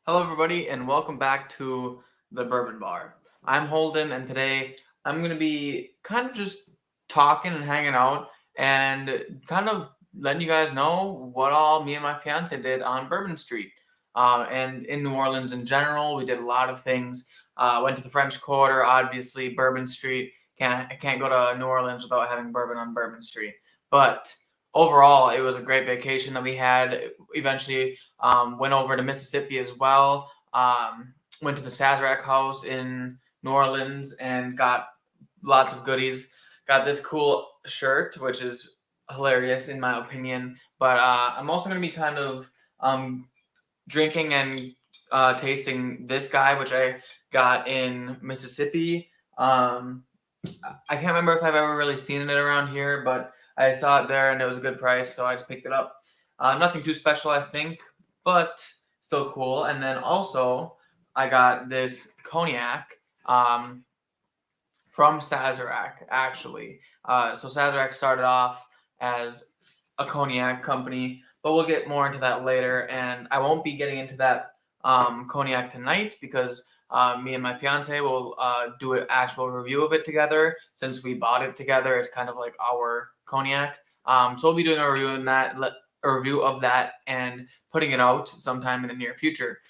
Hello, everybody, and welcome back to the Bourbon Bar. I'm Holden, and today I'm going to be kind of just talking and hanging out and kind of letting you guys know what all me and my fiance did on Bourbon Street. And in New Orleans in general, we did a lot of things. Went to the French Quarter, obviously, Bourbon Street. I can't go to New Orleans without having bourbon on Bourbon Street. But overall, it was a great vacation that we had. Eventually, went over to Mississippi as well. Went to the Sazerac house in New Orleans and got lots of goodies. Got this cool shirt, which is hilarious in my opinion. But I'm also going to be kind of drinking and tasting this guy, which I got in Mississippi. I can't remember if I've ever really seen it around here, but I saw it there and it was a good price, so I just picked it up. Nothing too special, I think, but still cool. And then also, I got this cognac from Sazerac, actually. So Sazerac started off as a cognac company, but we'll get more into that later. And I won't be getting into that cognac tonight because me and my fiance will do an actual review of it together. Since we bought it together, it's kind of like our cognac. So we'll be doing a review of that and putting it out sometime in the near future.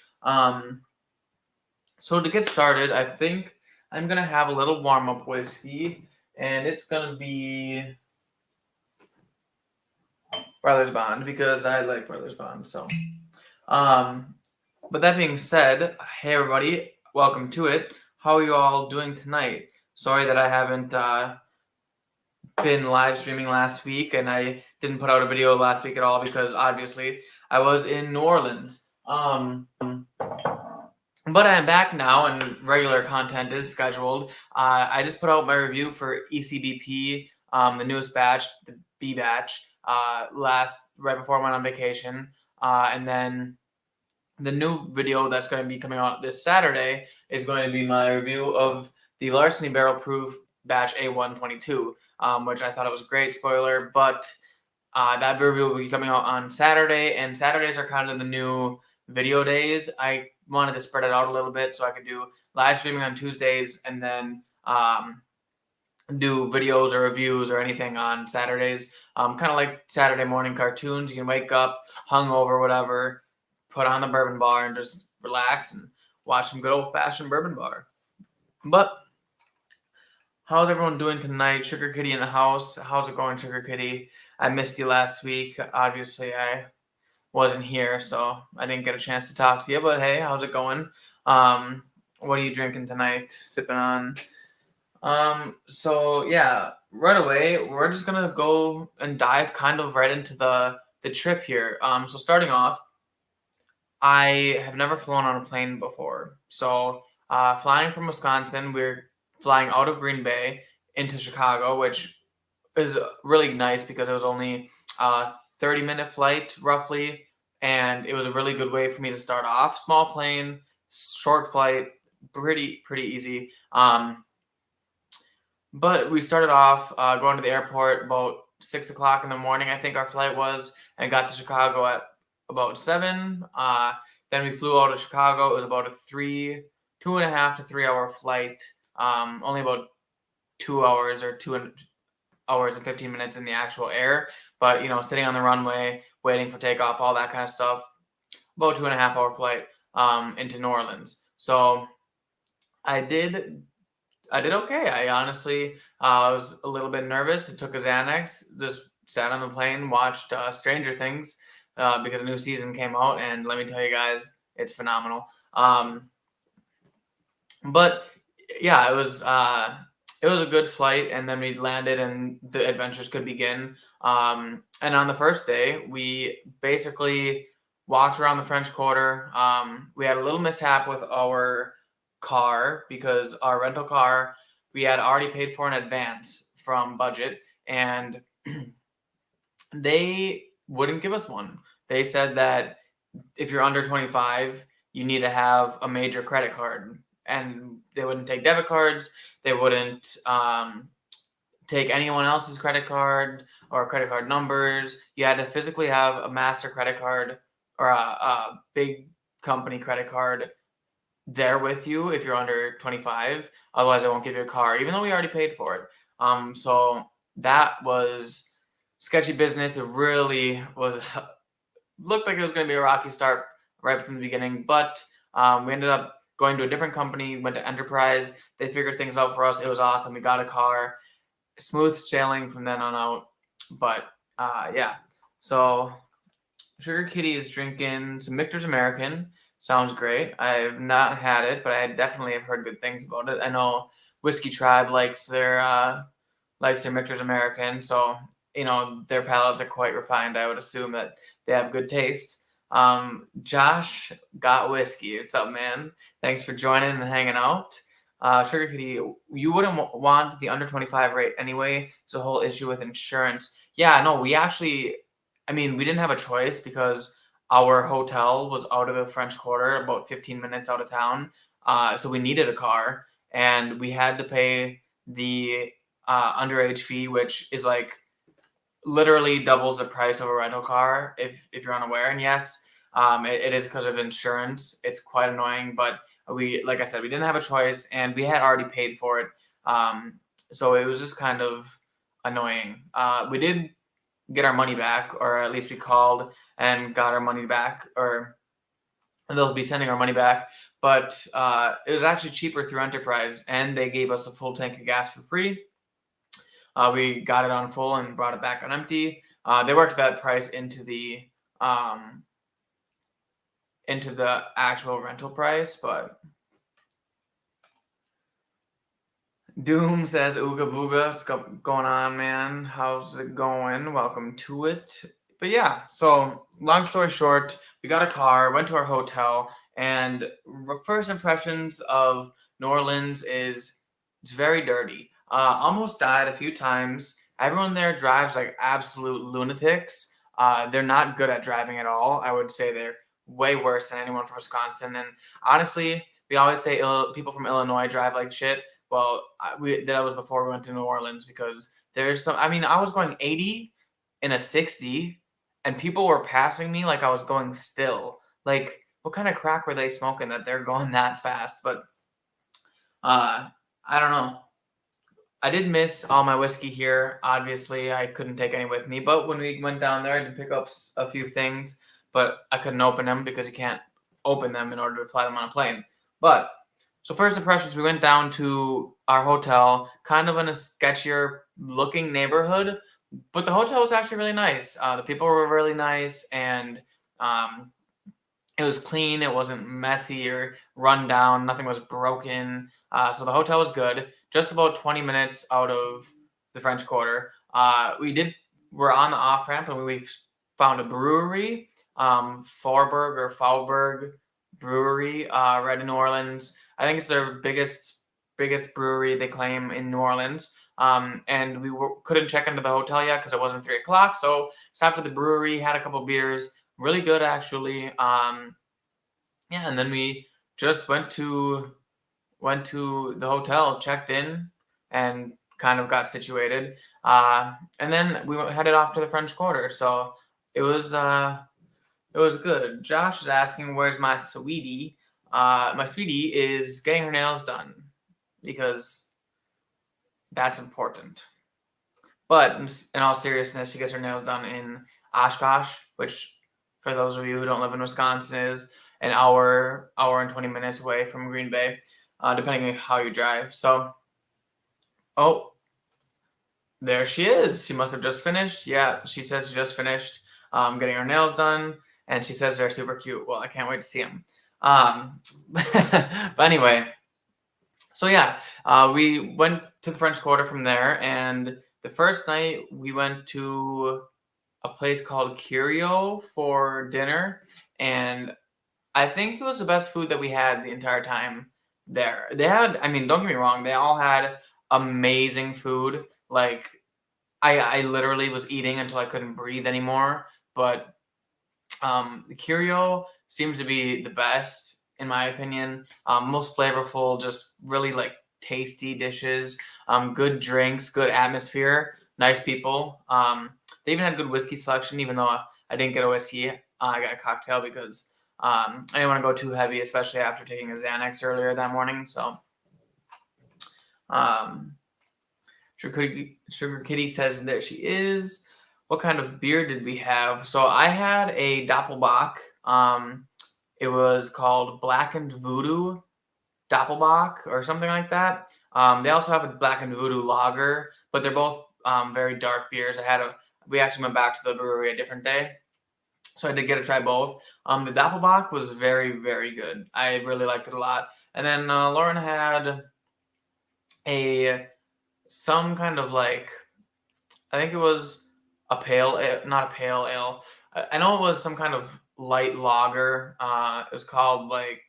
So to get started, I think I'm gonna have a little warm up whiskey, and it's gonna be Brothers Bond because I like Brothers Bond. So, but that being said, hey everybody, welcome to it. How are you all doing tonight? Sorry that I haven't been live streaming last week, and I didn't put out a video last week at all because obviously I was in New Orleans. But I am back now, and regular content is scheduled. I just put out my review for ECBP, the newest batch, the B batch, right before I went on vacation, and then the new video that's going to be coming out this Saturday is going to be my review of the Larceny Barrel Proof Batch A122, which I thought it was a great spoiler, but that review will be coming out on Saturday, and Saturdays are kind of the new video days. I wanted to spread it out a little bit so I could do live streaming on Tuesdays and then do videos or reviews or anything on Saturdays. Kind of like Saturday morning cartoons. You can wake up, hungover, whatever, put on the Bourbon Bar and just relax and watch some good old-fashioned Bourbon Bar. But how's everyone doing tonight? Sugar Kitty in the house. How's it going, Sugar Kitty? I missed you last week. Obviously, I wasn't here, so I didn't get a chance to talk to you. But hey, how's it going? What are you drinking tonight? Sipping on? So yeah, right away, we're just gonna go and dive kind of right into the trip here. So starting off, I have never flown on a plane before. So flying from Wisconsin, we're flying out of Green Bay into Chicago, which is really nice because it was only a 30-minute flight roughly, and it was a really good way for me to start off. Small plane, short flight, pretty easy. But we started off going to the airport about 6 o'clock in the morning, I think our flight was, and got to Chicago at about 7. Then we flew out of Chicago. It was about a 2.5 to 3 hour flight. Only about 2 hours or 2 hours and 15 minutes in the actual air. But, sitting on the runway, waiting for takeoff, all that kind of stuff. About 2.5 hour flight into New Orleans. So I did okay. I honestly was a little bit nervous. I took a Xanax, just sat on the plane, watched Stranger Things because a new season came out, and let me tell you guys, it's phenomenal. But yeah, it was a good flight, and then we landed, and the adventures could begin. And on the first day, we basically walked around the French Quarter. We had a little mishap with our car because our rental car we had already paid for in advance from budget, and they wouldn't give us one. They said that if you're under 25, you need to have a major credit card, and they wouldn't take debit cards. They wouldn't take anyone else's credit card or credit card numbers. You had to physically have a master credit card or a big company credit card there with you if you're under 25. Otherwise, I won't give you a car, even though we already paid for it. So that was sketchy business. It really was looked like it was going to be a rocky start right from the beginning, but we ended up going to a different company, went to Enterprise. They figured things out for us. It was awesome. We got a car, smooth sailing from then on out. But yeah, so Sugar Kitty is drinking some Michter's American. Sounds great. I've not had it, but I definitely have heard good things about it. I know Whiskey Tribe likes their Michter's American, so their palates are quite refined. I would assume that they have good taste. Josh got whiskey. What's up, man? Thanks for joining and hanging out. Sugar Kitty, you wouldn't want the under 25 rate anyway. It's a whole issue with insurance. Yeah, no, we didn't have a choice because our hotel was out of the French Quarter, about 15 minutes out of town. So we needed a car, and we had to pay the underage fee, which is like literally doubles the price of a rental car if you're unaware. And yes, it is because of insurance. It's quite annoying, but like I said, we didn't have a choice, and we had already paid for it. So it was just kind of annoying. We did get our money back, or at least we called and got our money back, or they'll be sending our money back. But it was actually cheaper through Enterprise, and they gave us a full tank of gas for free. We got it on full and brought it back on empty. They worked that price into the actual rental price, but Doom says, "Ooga booga, what's going on, man? How's it going? Welcome to it." But yeah, so long story short, we got a car, went to our hotel, and first impressions of New Orleans is it's very dirty. Almost died a few times. Everyone there drives like absolute lunatics. They're not good at driving at all. I would say they're way worse than anyone from Wisconsin. And honestly, we always say people from Illinois drive like shit. Well, that was before we went to New Orleans, because there's some. I mean, I was going 80 in a 60, and people were passing me like I was going still. Like, what kind of crack were they smoking that they're going that fast? But I don't know. I did miss all my whiskey here. Obviously, I couldn't take any with me. But when we went down there, I did pick up a few things, but I couldn't open them because you can't open them in order to fly them on a plane. But so first impressions, we went down to our hotel, kind of in a sketchier looking neighborhood, but the hotel was actually really nice. The people were really nice, and it was clean. It wasn't messy or run down. Nothing was broken. So the hotel was good. Just about 20 minutes out of the French Quarter. We're on the off ramp, and we found a brewery, Faubourg Brewery, right in New Orleans. I think it's their biggest brewery, they claim, in New Orleans. And we couldn't check into the hotel yet because it wasn't 3:00. So stopped at the brewery, had a couple beers, really good actually. Yeah, and then we just went to the hotel, checked in, and kind of got situated. And then we headed off to the French Quarter. So it was good. Josh is asking, "Where's my sweetie?" My sweetie is getting her nails done because that's important. But in all seriousness, she gets her nails done in Oshkosh, which, for those of you who don't live in Wisconsin, is an hour and 20 minutes away from Green Bay, depending on how you drive. So, oh, there she is. She must have just finished. Yeah, she says she just finished getting her nails done, and she says they're super cute. Well, I can't wait to see them. But anyway, so yeah, we went to the French Quarter from there, and the first night we went to a place called Curio for dinner, and I think it was the best food that we had the entire time there. They had, I mean, don't get me wrong, they all had amazing food. Like, I literally was eating until I couldn't breathe anymore, but the Curio seems to be the best, in my opinion. Most flavorful, just really like tasty dishes, good drinks, good atmosphere, nice people. They even had good whiskey selection, even though I didn't get a whiskey. I got a cocktail because I didn't want to go too heavy, especially after taking a Xanax earlier that morning. So, um, Sugar Kitty says there she is. What kind of beer did we have? So I had a Doppelbock. It was called Blackened Voodoo Doppelbock or something like that. They also have a Blackened Voodoo Lager, but they're both very dark beers. We actually went back to the brewery a different day, so I did get to try both. The Doppelbock was very, very good. I really liked it a lot. And then Lauren had some kind of like, I think it was a pale ale, not a pale ale. I know it was some kind of light lager. It was called like,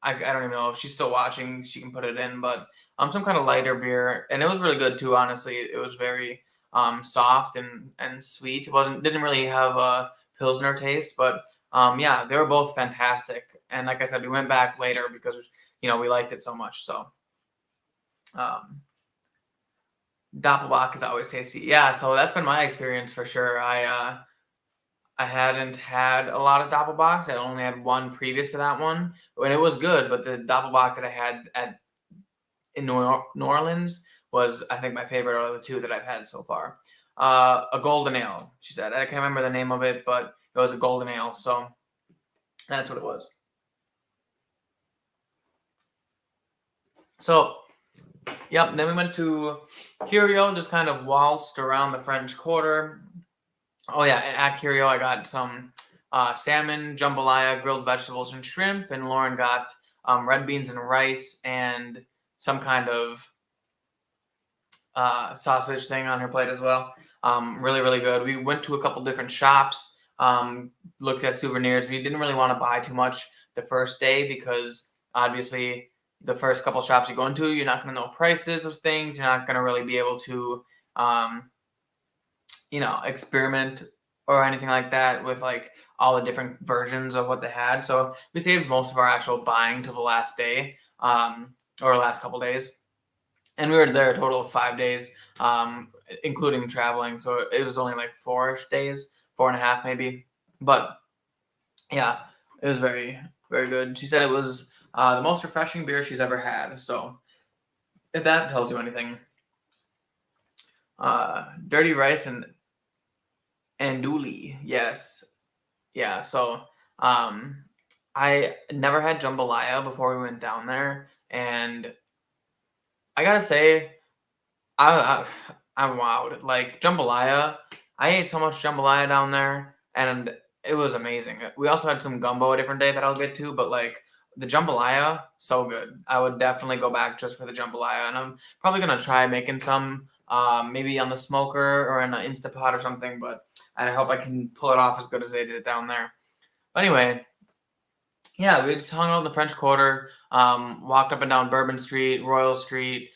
I don't even know if she's still watching. She can put it in, but some kind of lighter beer, and it was really good too. Honestly, it was very soft and sweet. Didn't really have a pilsner taste, but yeah, they were both fantastic. And like I said, we went back later because we liked it so much. So Doppelbock is always tasty. Yeah, so that's been my experience for sure. I hadn't had a lot of Doppelbocks. I only had one previous to that one, and it was good. But the Doppelbock that I had in New Orleans was, I think, my favorite out of the two that I've had so far. A golden ale, she said. I can't remember the name of it, but it was a golden ale. So that's what it was. So, yep. Then we went to Curio, just kind of waltzed around the French Quarter. Oh yeah, at Curio I got some salmon, jambalaya, grilled vegetables, and shrimp, and Lauren got red beans and rice and some kind of sausage thing on her plate as well. Really, really good. We went to a couple different shops, looked at souvenirs. We didn't really want to buy too much the first day because obviously the first couple shops you go into, you're not going to know prices of things. You're not going to really be able to experiment or anything like that with like all the different versions of what they had. So we saved most of our actual buying to the last day, or last couple days. And we were there a total of 5 days, including traveling. So it was only like 4-ish days, 4.5 maybe. But yeah, it was very, very good. She said it was the most refreshing beer she's ever had. So if that tells you anything. Dirty rice and andouille, yes. Yeah, so I never had jambalaya before we went down there, and I gotta say, I I'm wowed. Like jambalaya, I ate so much jambalaya down there, and it was amazing. We also had some gumbo a different day that I'll get to, but like the jambalaya, so good. I would definitely go back just for the jambalaya, and I'm probably gonna try making some, maybe on the smoker or in an Instapot or something. But I hope I can pull it off as good as they did it down there. Anyway, yeah, we just hung out in the French Quarter, walked up and down Bourbon Street, Royal Street,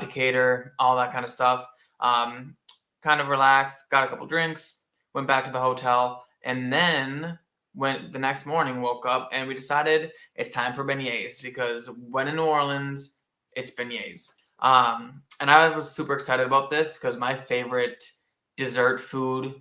Decatur, all that kind of stuff. Um, Kind of relaxed, got a couple drinks, went back to the hotel, and then went the next morning, woke up, and we decided it's time for beignets because when in New Orleans, it's beignets. And I was super excited about this because my favorite dessert food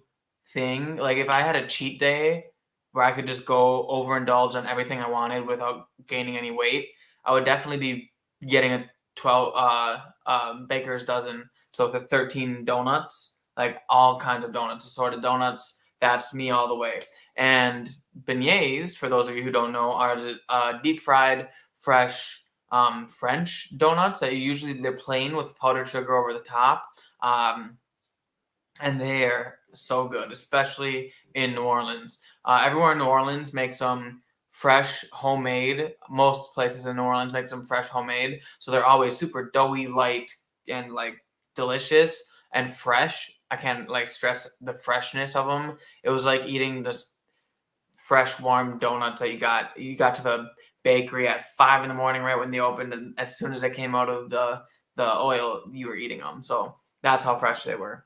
thing, like if I had a cheat day where I could just go overindulge on everything I wanted without gaining any weight, I would definitely be getting a 12 baker's dozen. So the 13 donuts, like all kinds of donuts, assorted donuts. That's me all the way. And beignets, for those of you who don't know, are deep fried, fresh French donuts that usually they're plain with powdered sugar over the top. And they are so good, especially in New Orleans. Everywhere in New Orleans makes them fresh, homemade. Most places in New Orleans make them fresh, homemade. So they're always super doughy, light, and like delicious and fresh. I can't like stress the freshness of them. It was like eating this fresh, warm donuts that you got to the bakery at 5 in the morning, right when they opened, and as soon as they came out of the oil, you were eating them. So that's how fresh they were.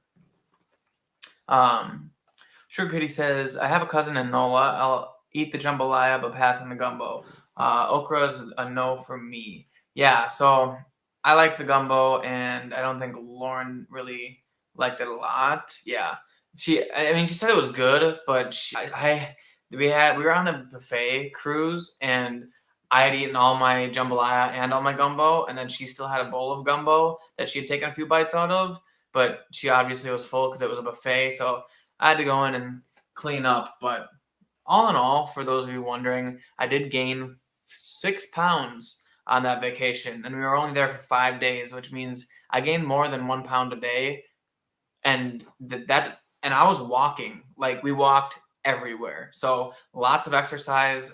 Sugar Kitty says, I have a cousin in NOLA. I'll eat the jambalaya, but pass on the gumbo. Okra is a no for me. Yeah, so I like the gumbo, and I don't think Lauren really liked it a lot. Yeah. I mean, she said it was good, but I we were on a buffet cruise, and I had eaten all my jambalaya and all my gumbo, and then she still had a bowl of gumbo that she had taken a few bites out of, but she obviously was full because it was a buffet, so I had to go in and clean up. But all in all, for those of you wondering, I did gain 6 pounds on that vacation, and we were only there for 5 days, which means I gained more than 1 pound a day, and and I was walking, like we walked everywhere, so lots of exercise.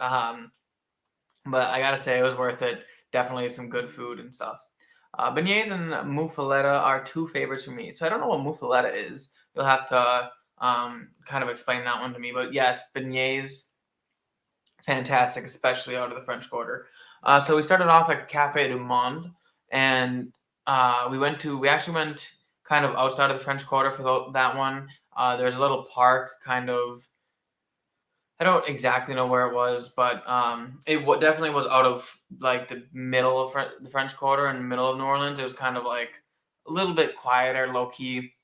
But I gotta say, it was worth it. Definitely some good food and stuff. Beignets and muffiletta are two favorites for me. So I don't know what muffiletta is. You'll have to kind of explain that one to me. But yes, beignets, fantastic, especially out of the French Quarter. So we started off at Cafe du Monde, and we actually went kind of outside of the French Quarter for that one. There's a little park, kind of. I don't exactly know where it was, but it definitely was out of like the middle of the French Quarter and the middle of New Orleans. It was kind of like a little bit quieter, low key.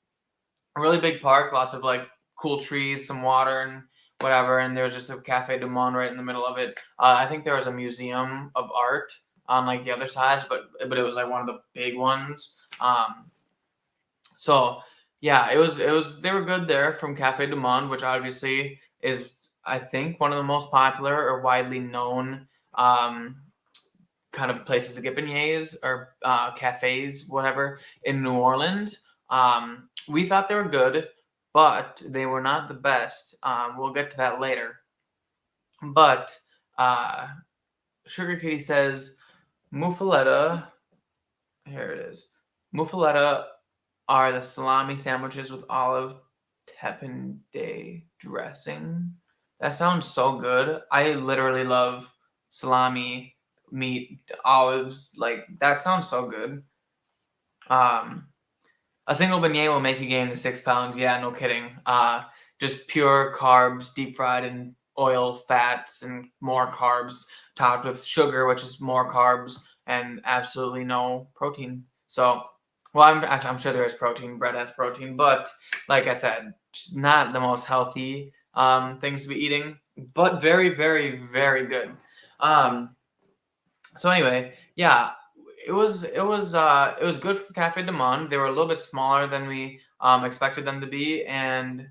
A really big park, lots of like cool trees, some water, and whatever. And there was just a Cafe du Monde right in the middle of it. I think there was a museum of art on like the other side, but it was like one of the big ones. So yeah, it was they were good there from Cafe du Monde, which obviously is, I think, one of the most popular or widely known kind of places to get beignets or cafes, whatever, in New Orleans. We thought they were good, but they were not the best. We'll get to that later. But Sugar Kitty says muffaletta. Here it is. Muffaletta are the salami sandwiches with olive tepinde dressing. That sounds so good. I literally love salami, meat, olives. Like, that sounds so good. A single beignet will make you gain the 6 pounds. Yeah, no kidding. Just pure carbs, deep fried in oil, fats, and more carbs, topped with sugar, which is more carbs, and absolutely no protein. So, well, I'm sure there is protein. Bread has protein, but like I said, just not the most healthy things to be eating, but very, very, very good. Um, so anyway, yeah, it was good for Cafe du Monde. They were a little bit smaller than we expected them to be, and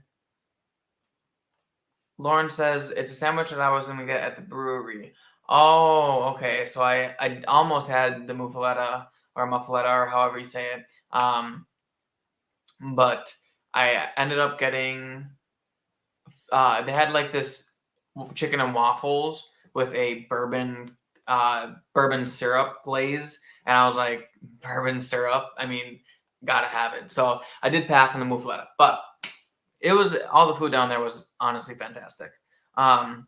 Lauren says it's a sandwich that I was gonna get at the brewery. Oh, okay. So I almost had the muffaletta or however you say it. But I ended up getting they had like this chicken and waffles with a bourbon syrup glaze, and I was like, bourbon syrup. I mean, gotta have it. So I did pass on the muffaletta, but it was all the food down there was honestly fantastic. Um,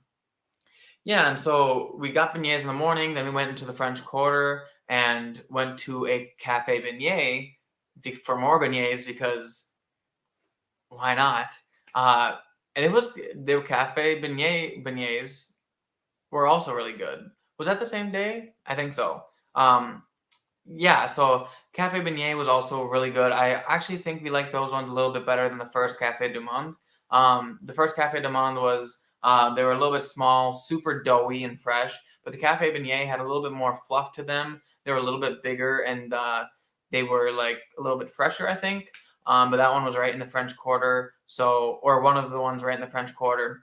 yeah, and so we got beignets in the morning. Then we went into the French Quarter and went to a cafe beignet for more beignets because why not? Uh, and the cafe beignets were also really good. Was that the same day? I think so. Um, yeah, so Cafe Beignet was also really good. I actually think we liked those ones a little bit better than the first Cafe du Monde. The first Cafe du Monde was they were a little bit small, super doughy and fresh, but the Cafe Beignet had a little bit more fluff to them. They were a little bit bigger and they were like a little bit fresher, I think. But that one was right in the French Quarter, or one of the ones right in the French Quarter.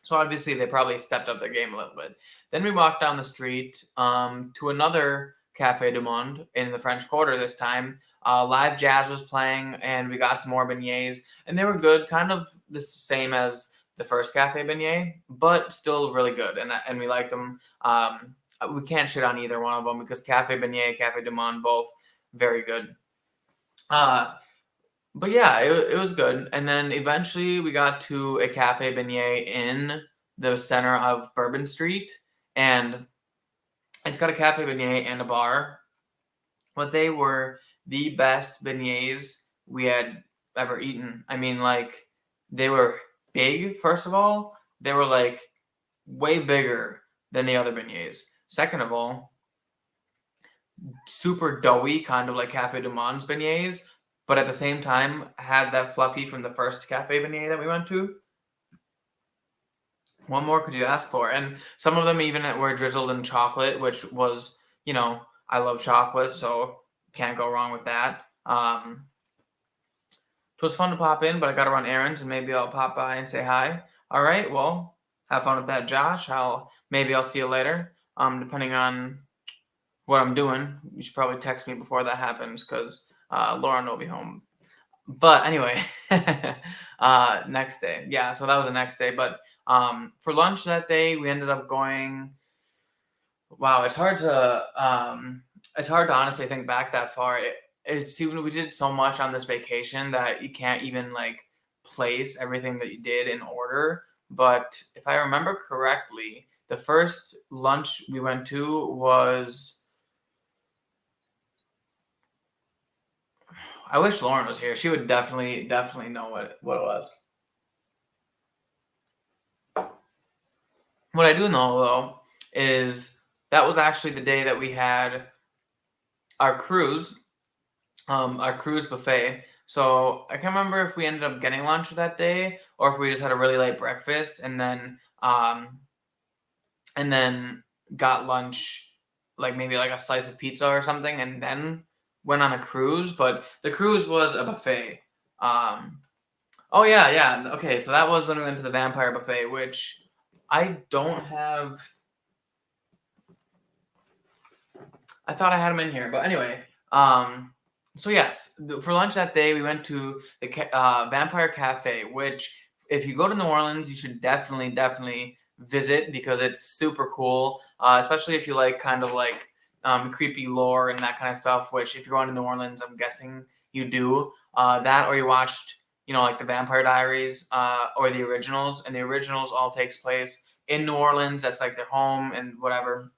So obviously they probably stepped up their game a little bit. Then we walked down the street to another Cafe du Monde in the French Quarter this time. Live jazz was playing, and we got some more beignets, and they were good, kind of the same as the first Cafe Beignet, but still really good, and we liked them. We can't shit on either one of them because Cafe Beignet, Cafe du Monde, both very good. But yeah, it was good. And then eventually we got to a Cafe Beignet in the center of Bourbon Street, and it's got a Cafe Beignet and a bar. But they were the best beignets we had ever eaten. I mean, like, they were big, first of all. They were like way bigger than the other beignets. Second of all, super doughy, kind of like Cafe du Monde's beignets, but at the same time had that fluffy from the first Cafe Beignet that we went to. What more could you ask for? And some of them even were drizzled in chocolate, which was, I love chocolate, so can't go wrong with that. It was fun to pop in, but I got to run errands, and maybe I'll pop by and say hi. All right, well, have fun with that, Josh. Maybe I'll see you later. Depending on what I'm doing, you should probably text me before that happens because Lauren will be home. But anyway, next day, yeah. So that was the next day. But for lunch that day, we ended up going. Wow, it's hard to honestly think back that far. It's even we did so much on this vacation that you can't even like place everything that you did in order. But if I remember correctly, the first lunch we went to was. I wish Lauren was here. She would definitely know what it was. What I do know though is that was actually the day that we had our cruise, our cruise buffet. So I can't remember if we ended up getting lunch that day or if we just had a really late breakfast and then got lunch, like maybe like a slice of pizza or something, and then went on a cruise. But the cruise was a buffet. Um, oh yeah, yeah. Okay, so that was when we went to the vampire buffet, which I don't have. I thought I had them in here, but anyway. So yes, for lunch that day we went to the Vampire Cafe, which if you go to New Orleans, you should definitely visit because it's super cool. Especially if you like kind of like creepy lore and that kind of stuff. Which if you're going to New Orleans, I'm guessing you do. That or you watched, like the Vampire Diaries or the originals, and the originals all takes place in New Orleans. That's like their home and whatever.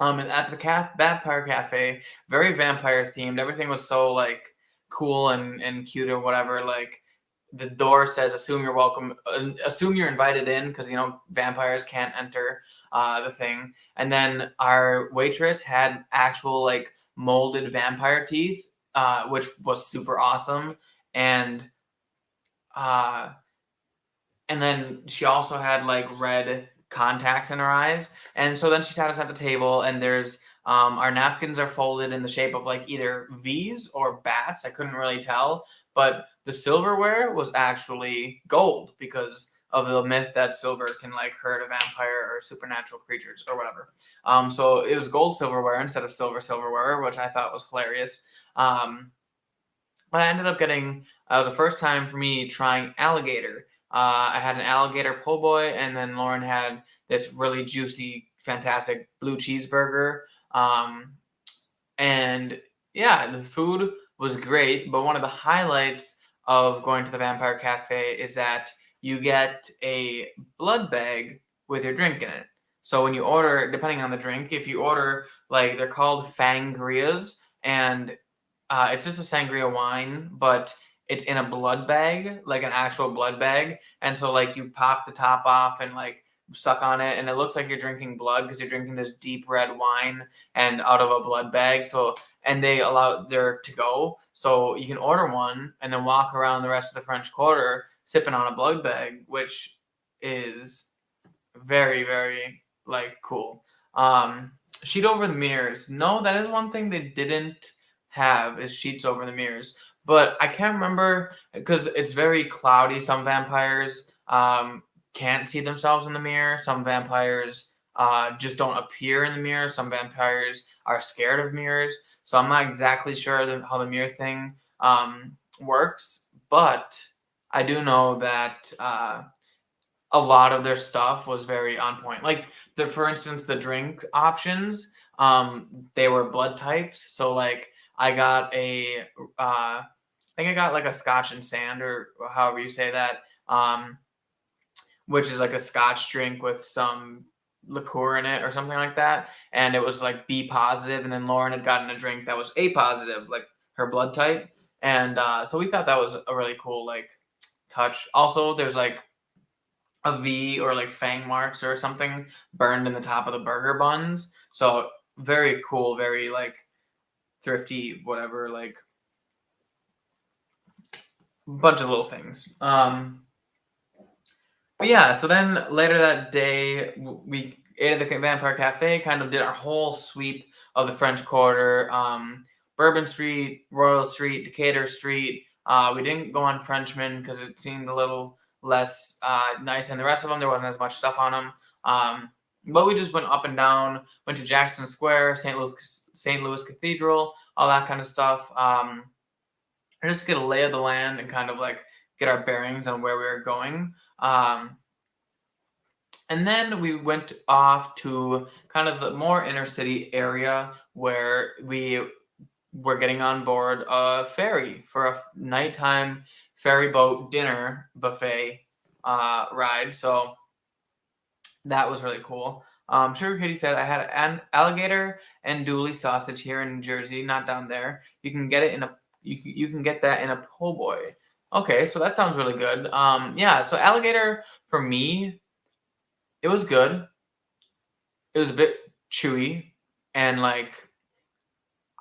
And at the Vampire Cafe, very vampire themed. Everything was so like cool and cute or whatever. Like the door says, "Assume you're welcome. Assume you're invited in," because vampires can't enter the thing. And then our waitress had actual like molded vampire teeth, which was super awesome. And uh, and then she also had like red contacts in her eyes. And so then she sat us at the table, and there's our napkins are folded in the shape of like either V's or bats. I couldn't really tell, but the silverware was actually gold because of the myth that silver can like hurt a vampire or supernatural creatures or whatever. So it was gold silverware instead of silver silverware, which I thought was hilarious. Um, but I ended up getting. It was the first time for me trying alligator. I had an alligator po' boy, and then Lauren had this really juicy, fantastic blue cheeseburger. Um, and yeah, the food was great. But one of the highlights of going to the Vampire Cafe is that you get a blood bag with your drink in it. So when you order, depending on the drink, if you order like they're called fangrias, and it's just a sangria wine, but it's in a blood bag, like an actual blood bag. And so like you pop the top off and like suck on it, and it looks like you're drinking blood because you're drinking this deep red wine and out of a blood bag. So and they allow there to go, so you can order one and then walk around the rest of the French Quarter sipping on a blood bag, which is very like cool. Sheet over the mirrors. No, that is one thing they didn't have is sheets over the mirrors. But I can't remember because it's very cloudy. Some vampires can't see themselves in the mirror. Some vampires just don't appear in the mirror. Some vampires are scared of mirrors. So I'm not exactly sure how the mirror thing works. But I do know that a lot of their stuff was very on point. Like for instance, the drink options, they were blood types. So like I got I think I got like a Scotch and sand or however you say that, which is like a Scotch drink with some liqueur in it or something like that. And it was like B positive, and then Lauren had gotten a drink that was A positive, like her blood type. And so we thought that was a really cool like touch. Also, there's like a V or like fang marks or something burned in the top of the burger buns. So very cool, very like thrifty, whatever, like bunch of little things. But yeah, so then later that day, we ate at the Vampire Cafe, kind of did our whole sweep of the French Quarter, Bourbon Street, Royal Street, Decatur Street. We didn't go on Frenchman because it seemed a little less nice, and the rest of them, there wasn't as much stuff on them. But we just went up and down, went to Jackson Square, St. Louis Cathedral, all that kind of stuff. And just get a lay of the land and kind of like get our bearings on where we were going. And then we went off to kind of the more inner city area where we were getting on board a ferry for a nighttime ferry boat dinner buffet ride. So that was really cool. Sugar Kitty said, I had an alligator and dooley sausage here in New Jersey, not down there. You can get it in a you can get that in a po' boy. Okay, so that sounds really good. Yeah, so alligator for me, it was good. It was a bit chewy and like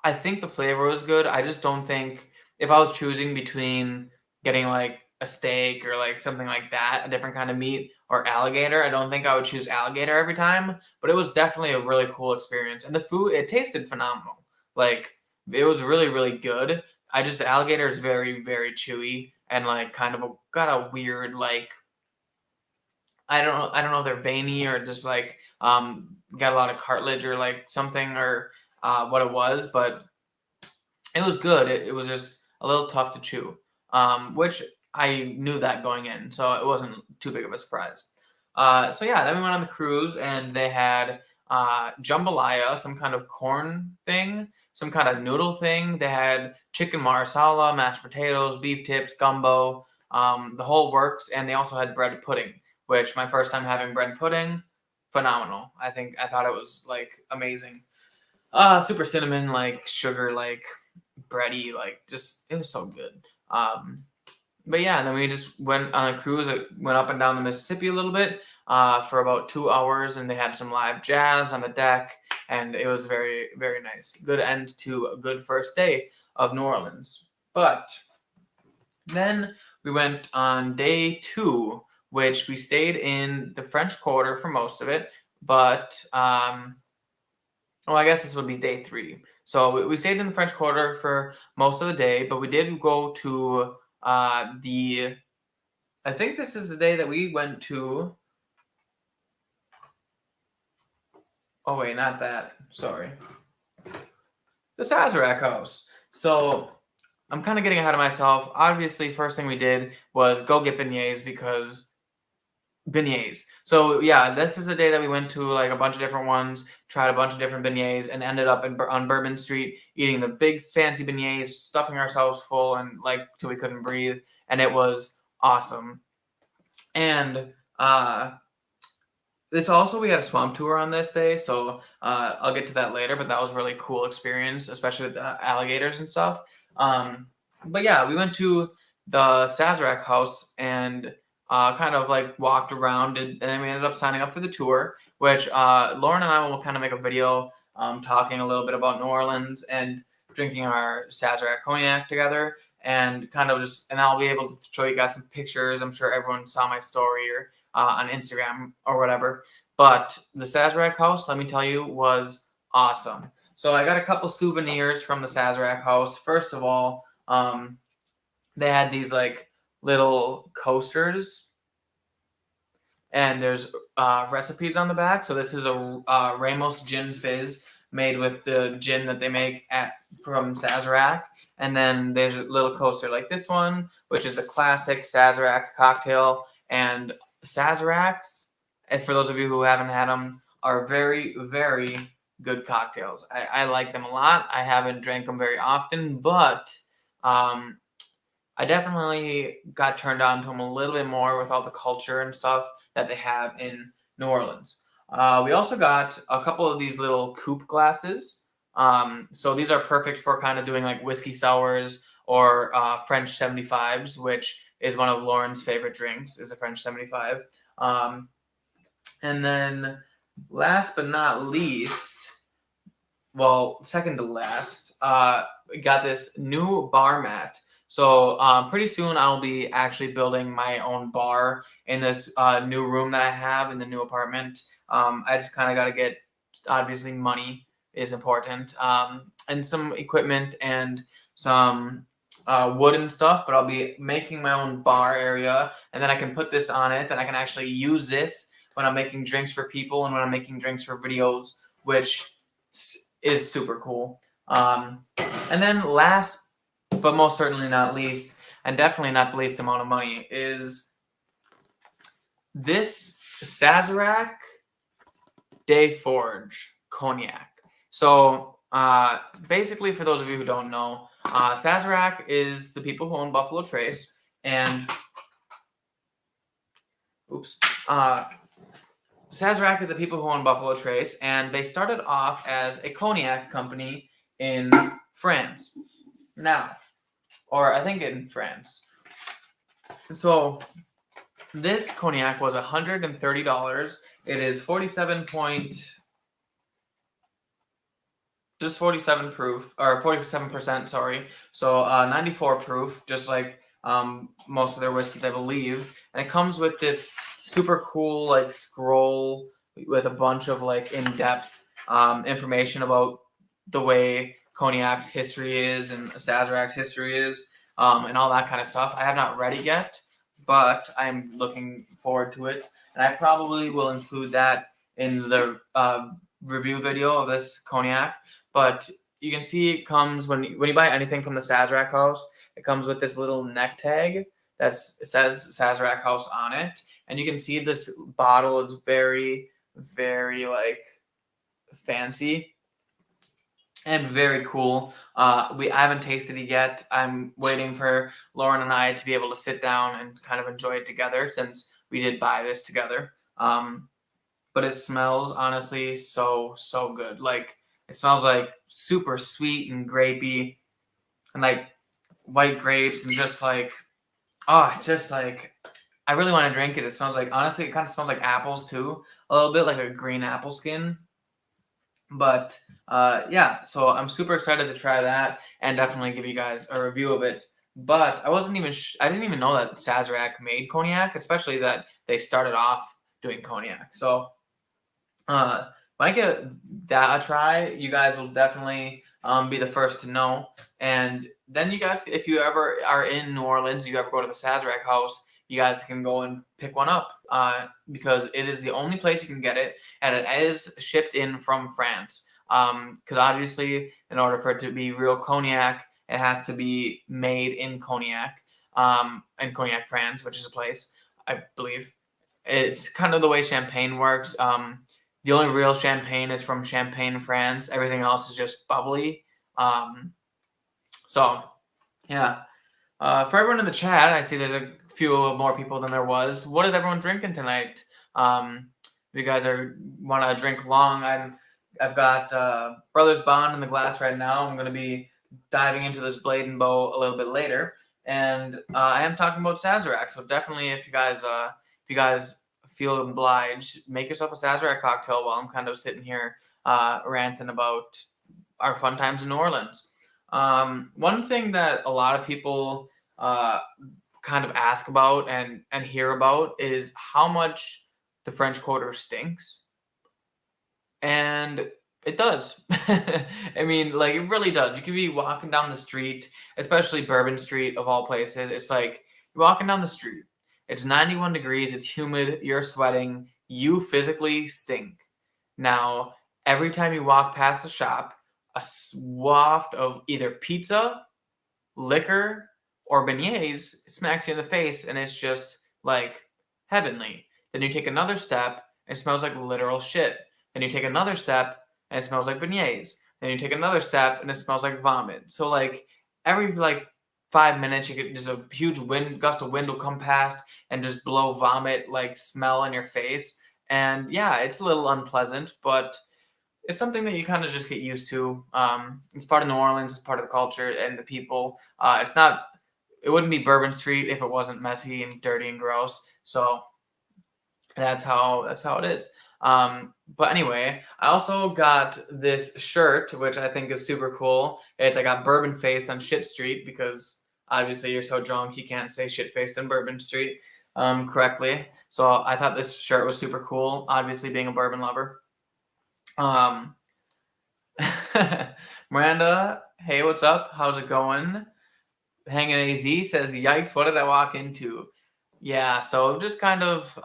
I think the flavor was good. I just don't think if I was choosing between getting like a steak or like something like that, a different kind of meat or alligator, I don't think I would choose alligator every time, but it was definitely a really cool experience. And the food, it tasted phenomenal. Like it was really, really good. I just alligator is very, very chewy and like kind of got a weird like I don't know if they're veiny or just like got a lot of cartilage or like something or what it was, but it was good. It was just a little tough to chew, which I knew that going in, so it wasn't too big of a surprise. So yeah, then we went on the cruise, and they had jambalaya, some kind of corn thing, some kind of noodle thing. They had chicken marsala, mashed potatoes, beef tips, gumbo, the whole works, and they also had bread pudding, which my first time having bread pudding, phenomenal. I thought it was like amazing. Super cinnamon, like sugar, like bready, like just it was so good. But yeah, and then we just went on a cruise. It went up and down the Mississippi a little bit for about 2 hours, and they had some live jazz on the deck, and it was very, very nice. Good end to a good first day of New Orleans. But then we went on day two, which we stayed in the French Quarter for most of it, but well, I guess this would be day three. So we stayed in the French Quarter for most of the day, but we did go to the. I think this is the day that we went to. Oh wait, not that. Sorry, the Sazerac House. So I'm kind of getting ahead of myself. Obviously, first thing we did was go get beignets because beignets. So yeah, this is a day that we went to like a bunch of different ones, tried a bunch of different beignets, and ended up on Bourbon Street eating the big fancy beignets, stuffing ourselves full and like till we couldn't breathe, and it was awesome. And it's also we had a swamp tour on this day, so I'll get to that later. But that was a really cool experience, especially with the alligators and stuff. But yeah, we went to the Sazerac house and kind of like walked around, and then we ended up signing up for the tour. Which Loren and I will kind of make a video talking a little bit about New Orleans and drinking our Sazerac cognac together, and kind of just and I'll be able to show you guys some pictures. I'm sure everyone saw my story or on Instagram or whatever. But the Sazerac house, let me tell you, was awesome. So I got a couple souvenirs from the Sazerac house. First of all, they had these like little coasters, and there's recipes on the back. So this is a Ramos Gin Fizz made with the gin that they make from Sazerac. And then there's a little coaster like this one, which is a classic Sazerac cocktail. And Sazeracs, and for those of you who haven't had them, are very, very good cocktails. I like them a lot. I haven't drank them very often, but I definitely got turned on to them a little bit more with all the culture and stuff that they have in New Orleans. We also got a couple of these little coupe glasses. So these are perfect for kind of doing like whiskey sours or French 75s, which is one of Lauren's favorite drinks, is a French 75. And then last but not least, well, second to last, we got this new bar mat. So pretty soon I'll be actually building my own bar in this new room that I have in the new apartment. I just kind of got to get, obviously money is important, and some equipment and some wood and stuff, but I'll be making my own bar area, and then I can put this on it, and I can actually use this when I'm making drinks for people and when I'm making drinks for videos, which is super cool. And then last but most certainly not least, and definitely not the least amount of money, is this Sazerac Day Forge cognac. So basically, for those of you who don't know, Sazerac is the people who own Buffalo Trace, and Sazerac is the people who own Buffalo Trace, and they started off as a cognac company in France. Now, or I think in France. So this cognac was $130. It is 47 proof, or 47%, sorry. So 94 proof, just like most of their whiskeys, I believe. And it comes with this super cool like scroll with a bunch of like in-depth information about the way cognac's history is and Sazerac's history is, and all that kind of stuff. I have not read it yet, but I'm looking forward to it, and I probably will include that in the review video of this cognac. But you can see it comes when you buy anything from the Sazerac house, it comes with this little neck tag it says Sazerac house on it, and you can see this bottle is very, very like fancy and very cool. I haven't tasted it yet. I'm waiting for Loren and I to be able to sit down and kind of enjoy it together, since we did buy this together. But it smells honestly so good. Like it smells like super sweet and grapey, and like white grapes, and just like it's just like I really want to drink it. It smells like, honestly, it kind of smells like apples too, a little bit like a green apple skin. But yeah, so I'm super excited to try that and definitely give you guys a review of it. But I didn't even know that Sazerac made cognac, especially that they started off doing cognac. So when I get that a try, you guys will definitely be the first to know. And then you guys, if you ever are in New Orleans, you ever go to the Sazerac house, you guys can go and pick one up because it is the only place you can get it, and it is shipped in from France. Because obviously, in order for it to be real cognac, it has to be made in Cognac, France, which is a place, I believe. It's kind of the way champagne works. The only real champagne is from Champagne, France. Everything else is just bubbly. So, yeah. For everyone in the chat, I see there's a few more people than there was. What is everyone drinking tonight? If you guys want to drink long, I've got Brothers Bond in the glass right now. I'm going to be diving into this Blade and Bow a little bit later, and I am talking about Sazerac. So definitely, if you guys feel obliged, make yourself a Sazerac cocktail while I'm kind of sitting here ranting about our fun times in New Orleans. One thing that a lot of people kind of ask about and hear about is how much the French Quarter stinks. And it does. I mean, like, it really does. You could be walking down the street, especially Bourbon Street of all places. It's like you're walking down the street. It's 91 degrees. It's humid. You're sweating. You physically stink. Now, every time you walk past a shop, a waft of either pizza, liquor, or beignets smacks you in the face, and it's just like heavenly. Then you take another step, and it smells like literal shit. Then you take another step, and it smells like beignets. Then you take another step, and it smells like vomit. So like every like 5 minutes, you get just a huge gust of wind will come past and just blow vomit like smell in your face. And yeah, it's a little unpleasant, but it's something that you kind of just get used to. It's part of New Orleans. It's part of the culture and the people. It wouldn't be Bourbon Street if it wasn't messy and dirty and gross. So that's how it is. But anyway, I also got this shirt, which I think is super cool. I got bourbon faced on Shit Street because obviously you're so drunk you can't say shit-faced on Bourbon Street correctly. So I thought this shirt was super cool, obviously being a bourbon lover. Um, Miranda, hey, what's up? How's it going? Hanging AZ says, yikes, what did I walk into? Yeah, so just kind of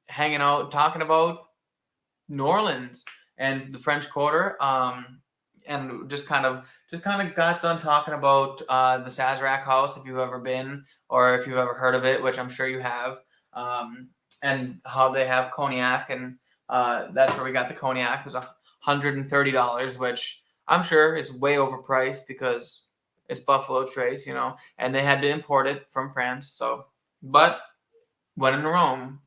hanging out, talking about New Orleans and the French Quarter, and just kind of got done talking about the Sazerac House, if you've ever been or if you've ever heard of it, which I'm sure you have, and how they have cognac, and that's where we got the cognac. It was $130, which I'm sure it's way overpriced because it's Buffalo Trace, and they had to import it from France. So, but when in Rome,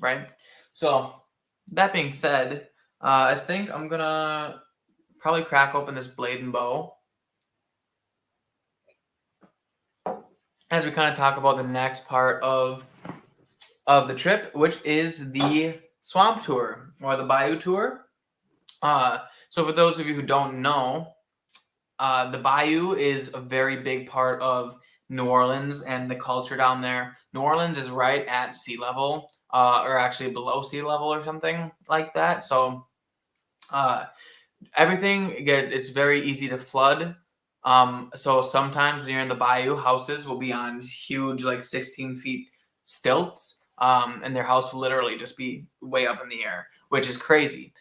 right? So, that being said, I think I'm gonna probably crack open this Blade and Bow as we kind of talk about the next part of the trip, which is the Swamp Tour or the Bayou Tour. So for those of you who don't know, the Bayou is a very big part of New Orleans and the culture down there. New Orleans is right at sea level, or actually below sea level or something like that. So everything, it's very easy to flood. So sometimes when you're in the Bayou, houses will be on huge, like 16 feet stilts, and their house will literally just be way up in the air, which is crazy.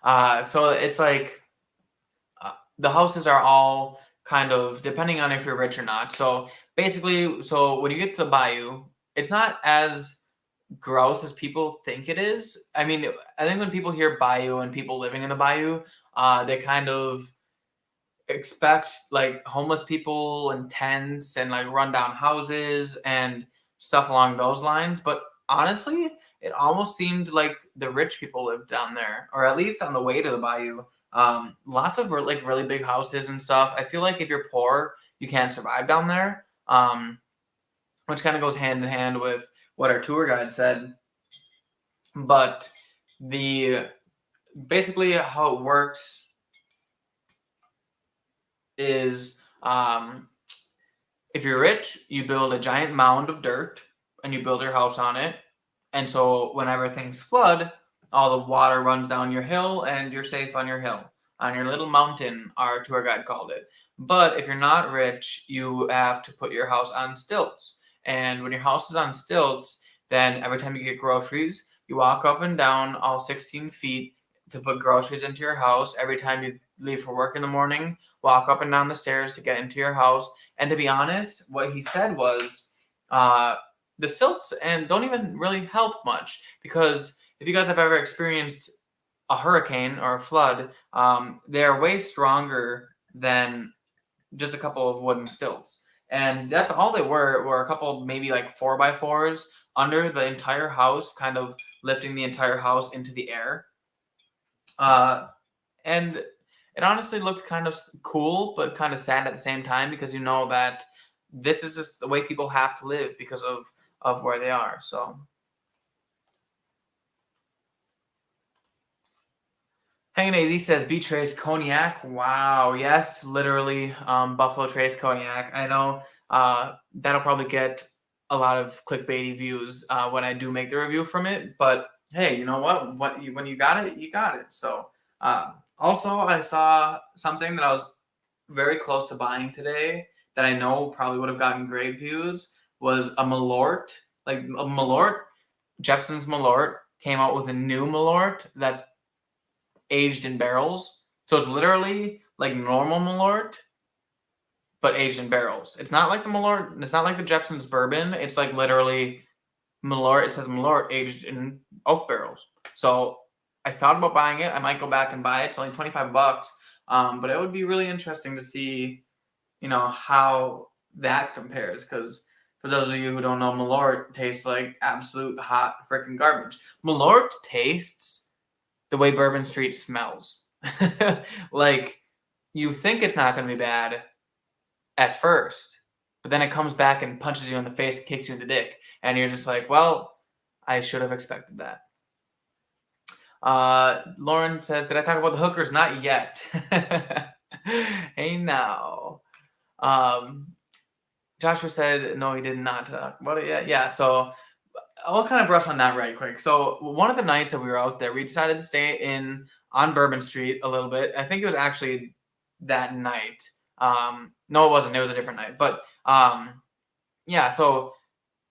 So it's like the houses are all kind of depending on if you're rich or not. So basically, so when you get to the Bayou, it's not as gross as people think it is. I mean, I think when people hear Bayou and people living in the Bayou, they kind of expect like homeless people and tents and like rundown houses and stuff along those lines. But honestly, it almost seemed like the rich people lived down there, or at least on the way to the Bayou. Lots of like really big houses and stuff. I feel like if you're poor, you can't survive down there. Which kind of goes hand in hand with what our tour guide said. But basically how it works is if you're rich, you build a giant mound of dirt and you build your house on it. And so whenever things flood, all the water runs down your hill and you're safe on your hill, on your little mountain, our tour guide called it. But if you're not rich, you have to put your house on stilts. And when your house is on stilts, then every time you get groceries, you walk up and down all 16 feet to put groceries into your house. Every time you leave for work in the morning, walk up and down the stairs to get into your house. And to be honest, what he said was the stilts and don't even really help much, because if you guys have ever experienced a hurricane or a flood, they're way stronger than just a couple of wooden stilts. And that's all they were a couple maybe like 4x4s under the entire house, kind of lifting the entire house into the air. And it honestly looked kind of cool, but kind of sad at the same time, because you know that this is just the way people have to live because of where they are. So Hanging AZ says B Trace Cognac. Wow, yes, literally Buffalo Trace Cognac. I know that'll probably get a lot of clickbaity views when I do make the review from it. But hey, you know what? When you got it, you got it. So also, I saw something that I was very close to buying today that I know probably would have gotten great views, was a Malort. Like a Malort, Jeppson's Malort came out with a new Malort that's aged in barrels. So it's literally like normal Malort, but aged in barrels. It's not like the Malort, it's not like the Jeppson's bourbon. It's like literally Malort. It says Malort aged in oak barrels. So I thought about buying it. I might go back and buy it. It's only $25. But it would be really interesting to see, how that compares. Because for those of you who don't know, Malort tastes like absolute hot freaking garbage. Malort tastes the way Bourbon Street smells. Like, you think it's not going to be bad at first, but then it comes back and punches you in the face and kicks you in the dick. And you're just like, well, I should have expected that. Lauren says, did I talk about the hookers? Not yet. Hey now. Um, Joshua said, no, he did not talk about it yet. Yeah, so I'll kind of brush on that right quick. So one of the nights that we were out there, we decided to stay in on Bourbon Street a little bit. I think it was actually that night. No, it wasn't. It was a different night. But yeah, so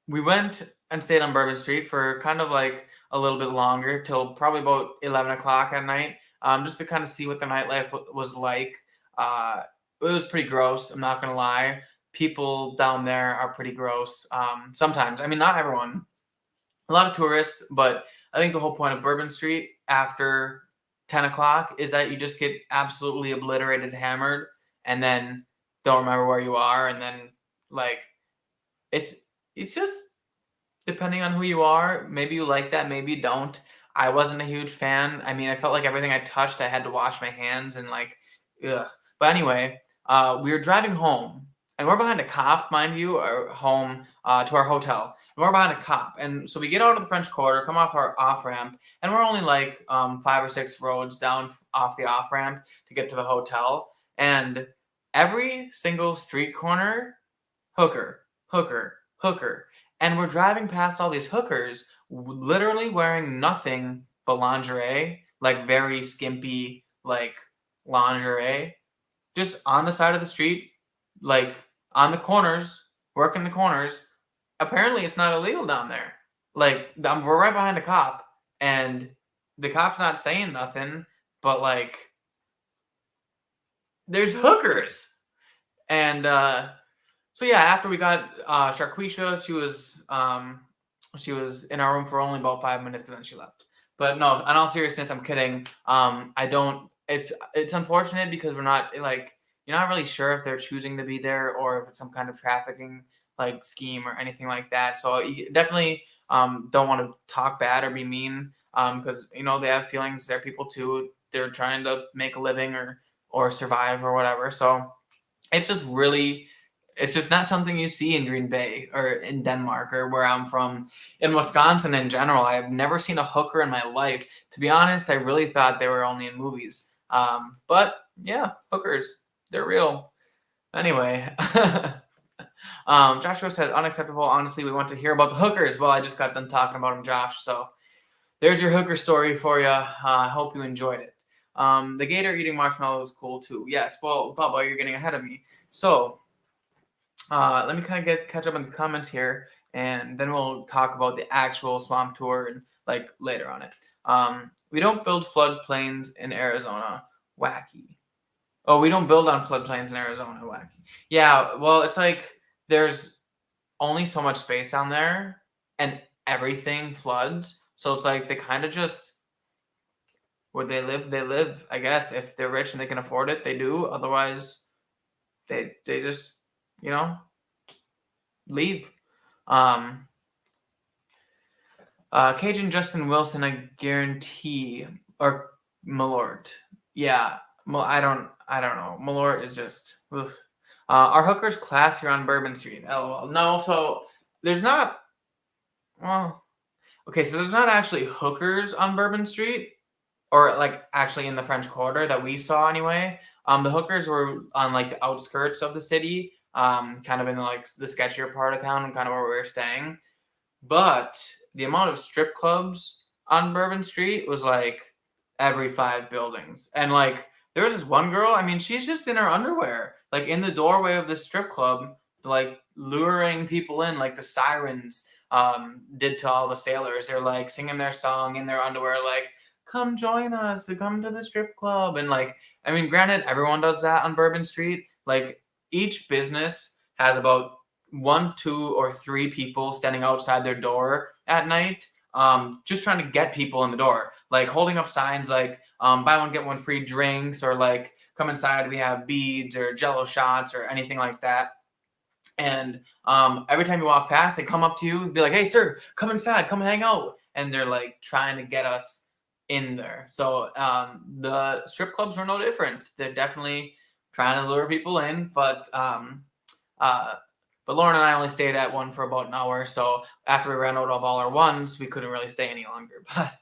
we went and stayed on Bourbon Street for kind of like a little bit longer, till probably about 11 o'clock at night, just to kind of see what the nightlife was like. It was pretty gross. I'm not gonna lie. People down there are pretty gross. Sometimes, I mean, not everyone, a lot of tourists, but I think the whole point of Bourbon Street after 10 o'clock is that you just get absolutely obliterated, hammered, and then don't remember where you are. And then, like, it's it's just depending on who you are. Maybe you like that, maybe you don't. I wasn't a huge fan. I mean, I felt like everything I touched, I had to wash my hands and like, ugh. But anyway, we were driving home, and we're behind a cop, mind you, our home to our hotel. And we're behind a cop, and so we get out of the French Quarter, come off our off ramp, and we're only like 5 or 6 roads down off the off ramp to get to the hotel. And every single street corner, hooker, hooker, hooker. And we're driving past all these hookers, literally wearing nothing but lingerie, like very skimpy, like lingerie, just on the side of the street, like on the corners, working the corners. Apparently, it's not illegal down there. Like, we're right behind a cop, and the cop's not saying nothing, but like, there's hookers. And so yeah, after we got Sharquisha, she was in our room for only about 5 minutes, but then she left. But no, in all seriousness, I'm kidding. I don't. If it's unfortunate because we're not like, you're not really sure if they're choosing to be there or if it's some kind of trafficking like scheme or anything like that. So you definitely don't want to talk bad or be mean, because you know they have feelings. They're people too. They're trying to make a living or survive or whatever. So it's just really, it's just not something you see in Green Bay or in Denmark or where I'm from. In Wisconsin in general, I've never seen a hooker in my life. To be honest, I really thought they were only in movies. But yeah, hookers, they're real. Anyway, Joshua said unacceptable. Honestly, we want to hear about the hookers. Well, I just got done talking about them, Josh. So there's your hooker story for you. I hope you enjoyed it. The gator eating marshmallow is cool too. Yes. Well, Bubba, you're getting ahead of me. So let me kind of catch up on the comments here, and then we'll talk about the actual swamp tour and like later on it. We don't build floodplains in Arizona. Wacky. Oh, we don't build on floodplains in Arizona. Wacky. Yeah. Well, it's like there's only so much space down there, and everything floods. So it's like they kind of just, where they live, they live. I guess if they're rich and they can afford it, they do. Otherwise, they just, you know, leave. Um, Cajun Justin Wilson, I guarantee, or Malort. Yeah, I don't know. Malort is just. Oof. Our hookers class here on Bourbon Street. LOL. No, so there's not. Well, okay, so there's not actually hookers on Bourbon Street, or like actually in the French Quarter that we saw anyway. The hookers were on like the outskirts of the city, kind of in like the sketchier part of town, and kind of where we were staying. But the amount of strip clubs on Bourbon Street was like every 5 buildings, and like there was this one girl. I mean, she's just in her underwear, like in the doorway of the strip club, like luring people in, like the sirens did to all the sailors. They're like singing their song in their underwear, like, come join us to come to the strip club. And like, I mean, granted, everyone does that on Bourbon Street. Like, each business has about 1, 2, or 3 people standing outside their door at night, just trying to get people in the door, like holding up signs like buy one get one free drinks, or like come inside, we have beads or jello shots or anything like that. And every time you walk past, they come up to you and be like, hey sir, come inside, come hang out. And they're like trying to get us in there. So the strip clubs are no different. They're definitely trying to lure people in. But Loren and I only stayed at one for about an hour. So after we ran out of all our ones, we couldn't really stay any longer. But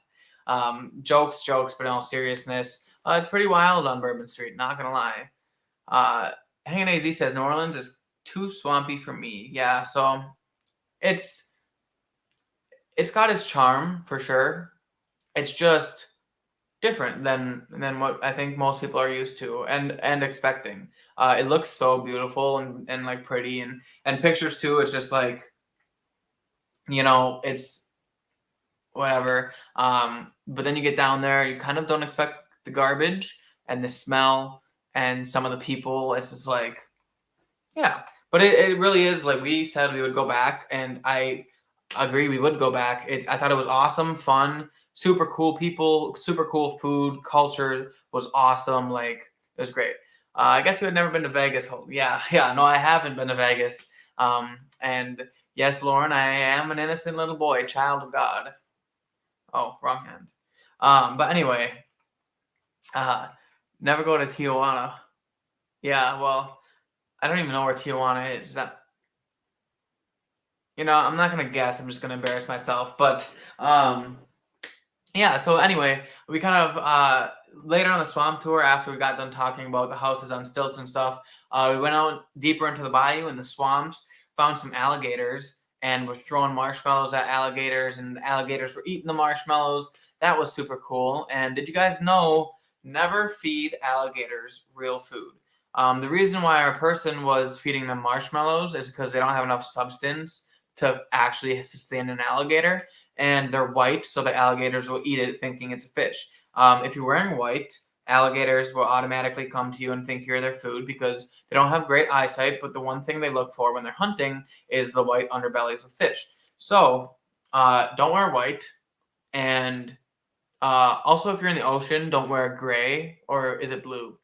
Jokes, but in all seriousness, it's pretty wild on Bourbon Street. Not gonna lie. Hanging AZ says New Orleans is too swampy for me. Yeah, so it's got its charm for sure. It's just different than what I think most people are used to and expecting. It looks so beautiful and like pretty and pictures too. It's just like, it's whatever. But then you get down there, you kind of don't expect the garbage and the smell and some of the people. It's just like, yeah. But it really is like we said we would go back, and I agree we would go back. I thought it was awesome, fun, super cool people, super cool food, culture was awesome. Like it was great. I guess you had never been to Vegas. Yeah, yeah. No, I haven't been to Vegas. And yes, Lauren, I am an innocent little boy, child of God. Oh, wrong hand. But anyway, never go to Tijuana. Yeah, well, I don't even know where Tijuana is. I'm not gonna guess. I'm just gonna embarrass myself. But yeah. So anyway, we kind of later on the swamp tour, after we got done talking about the houses on stilts and stuff, we went out deeper into the bayou and the swamps, found some alligators, and we're throwing marshmallows at alligators, and the alligators were eating the marshmallows. That was super cool. And did you guys know? Never feed alligators real food. The reason why our person was feeding them marshmallows is because they don't have enough substance to actually sustain an alligator, and they're white, so the alligators will eat it thinking it's a fish. If you're wearing white, alligators will automatically come to you and think you're their food because they don't have great eyesight, but the one thing they look for when they're hunting is the white underbellies of fish. So don't wear white, and also if you're in the ocean, don't wear gray, or is it blue?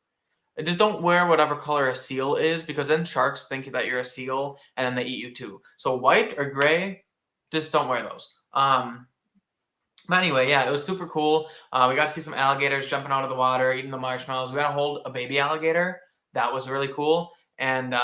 Just don't wear whatever color a seal is, because then sharks think that you're a seal and then they eat you too. So white or gray, just don't wear those. But anyway, yeah, it was super cool. We got to see some alligators jumping out of the water, eating the marshmallows. We got to hold a baby alligator. That was really cool. And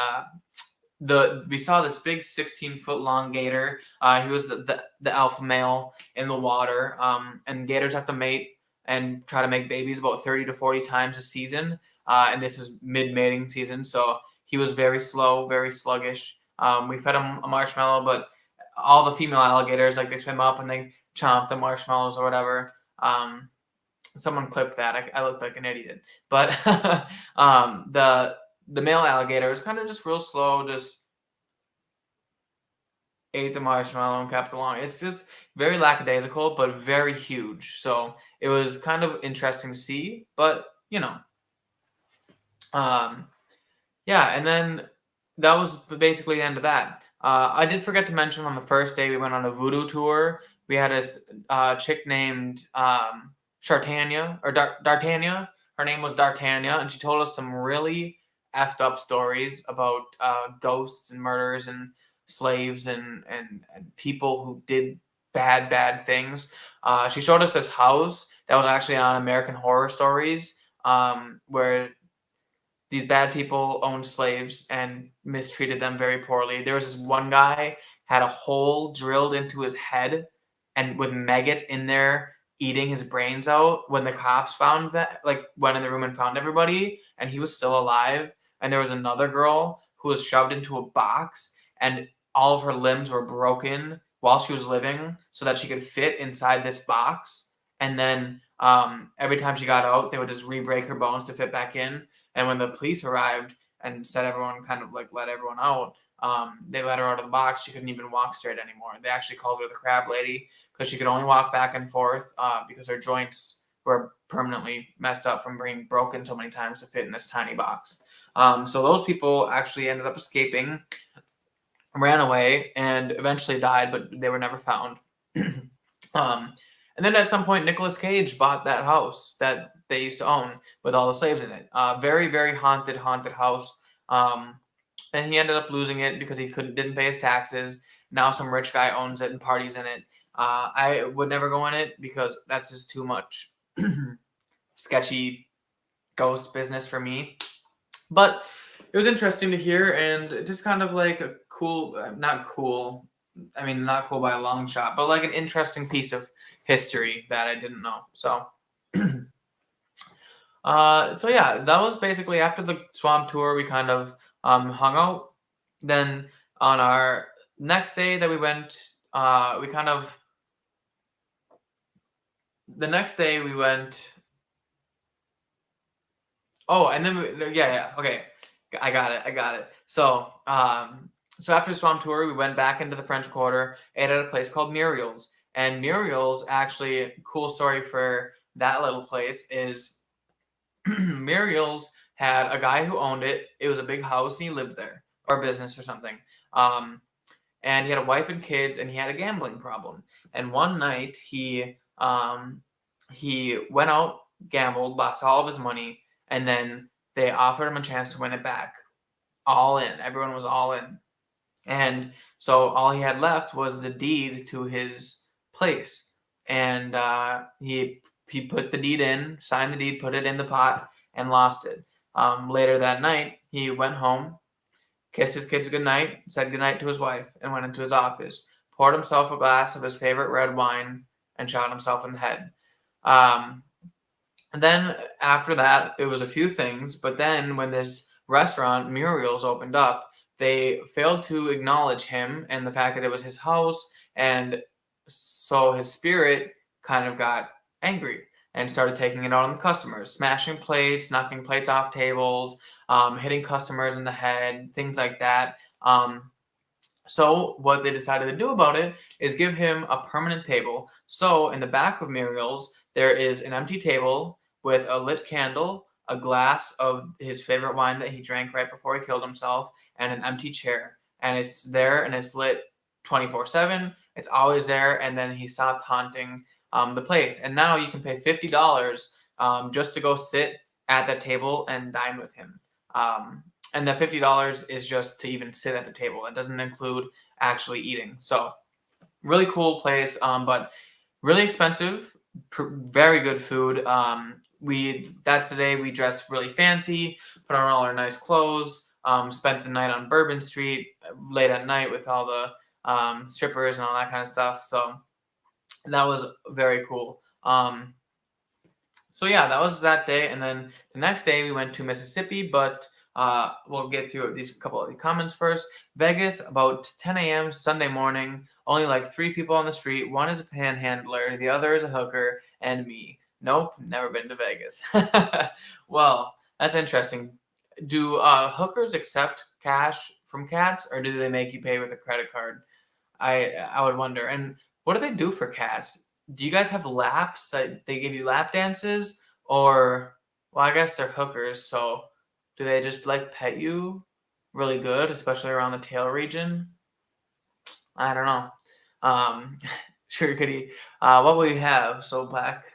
we saw this big 16-foot long gator. He was the alpha male in the water. And gators have to mate and try to make babies about 30 to 40 times a season. And this is mid-mating season, so he was very slow, very sluggish. We fed him a marshmallow, but all the female alligators, like, they swim up and they chomp the marshmallows or whatever. Someone clipped that. I looked like an idiot. But the male alligator was kind of just real slow, just ate the marshmallow and kept along. It's just very lackadaisical, but very huge. So it was kind of interesting to see, but yeah, and then that was basically the end of that. I did forget to mention on the first day we went on a voodoo tour. We had a chick named Chartania or D'Artagnan. Her name was D'Artagnan, and she told us some really effed up stories about ghosts and murders and slaves and people who did bad things. She showed us this house that was actually on American Horror Stories, where these bad people owned slaves and mistreated them very poorly. There was this one guy had a hole drilled into his head and with maggots in there eating his brains out when the cops found that, like, went in the room and found everybody, and he was still alive. And there was another girl who was shoved into a box and all of her limbs were broken while she was living so that she could fit inside this box. And then every time she got out, they would just re-break her bones to fit back in. And when the police arrived and said everyone kind of like let everyone out, they let her out of the box. She couldn't even walk straight anymore. They actually called her the crab lady because she could only walk back and forth because her joints were permanently messed up from being broken so many times to fit in this tiny box. So those people actually ended up escaping, ran away, and eventually died, but they were never found. And then at some point, Nicolas Cage bought that house that they used to own with all the slaves in it. Very, very haunted house. And he ended up losing it because he didn't pay his taxes. Now some rich guy owns it and parties in it. I would never go in it because that's just too much sketchy ghost business for me. But it was interesting to hear, and just kind of like a cool, not cool by a long shot, but like an interesting piece of history that I didn't know. So, so yeah, that was basically after the swamp tour. We kind of hung out. Then on our next day that we went, we kind of the next day we went. Oh, and then yeah, okay, I got it. So after the swamp tour, we went back into the French Quarter, ate at a place called Muriel's, and Muriel's actually cool story for that little place is Muriel's had a guy who owned it. It was a big house, and he lived there, or business or something. Um, and he had a wife and kids, and he had a gambling problem. And one night he went out, gambled, lost all of his money, and then they offered him a chance to win it back. All in. Everyone was all in. And so all he had left was the deed to his place. And he put the deed in, signed the deed, put it in the pot, and lost it. Later that night, he went home, kissed his kids goodnight, said goodnight to his wife, and went into his office, poured himself a glass of his favorite red wine, and shot himself in the head. And then after that, it was a few things, but then when this restaurant, Muriel's, opened up, they failed to acknowledge him and the fact that it was his house, and so his spirit kind of got angry and started taking it out on the customers, smashing plates, knocking plates off tables, hitting customers in the head, things like that. So what they decided to do about it is give him a permanent table. So in the back of Muriel's, there is an empty table with a lit candle, a glass of his favorite wine that he drank right before he killed himself, and an empty chair. And it's there and it's lit 24/7. It's always there. And then he stopped haunting the place. And now you can pay $50 just to go sit at that table and dine with him. And that $50 is just to even sit at the table. It doesn't include actually eating. So really cool place, but really expensive. Very good food. That's the day we dressed really fancy, put on all our nice clothes, spent the night on Bourbon Street late at night with all the strippers and all that kind of stuff. So that was very cool. So yeah, that was that day, and then the next day we went to Mississippi, but we'll get through these couple of the comments first. Vegas, about 10 a.m. Sunday morning. Only like 3 people on the street. One is a panhandler, the other is a hooker, and me. Nope, never been to Vegas. Well, that's interesting. Do hookers accept cash from cats, or do they make you pay with a credit card? I would wonder. And what do they do for cats? Do you guys have laps that they give you lap dances, or well, I guess they're hookers, so do they just like pet you really good, especially around the tail region? I don't know. Sugar Kitty. What will you have? So Black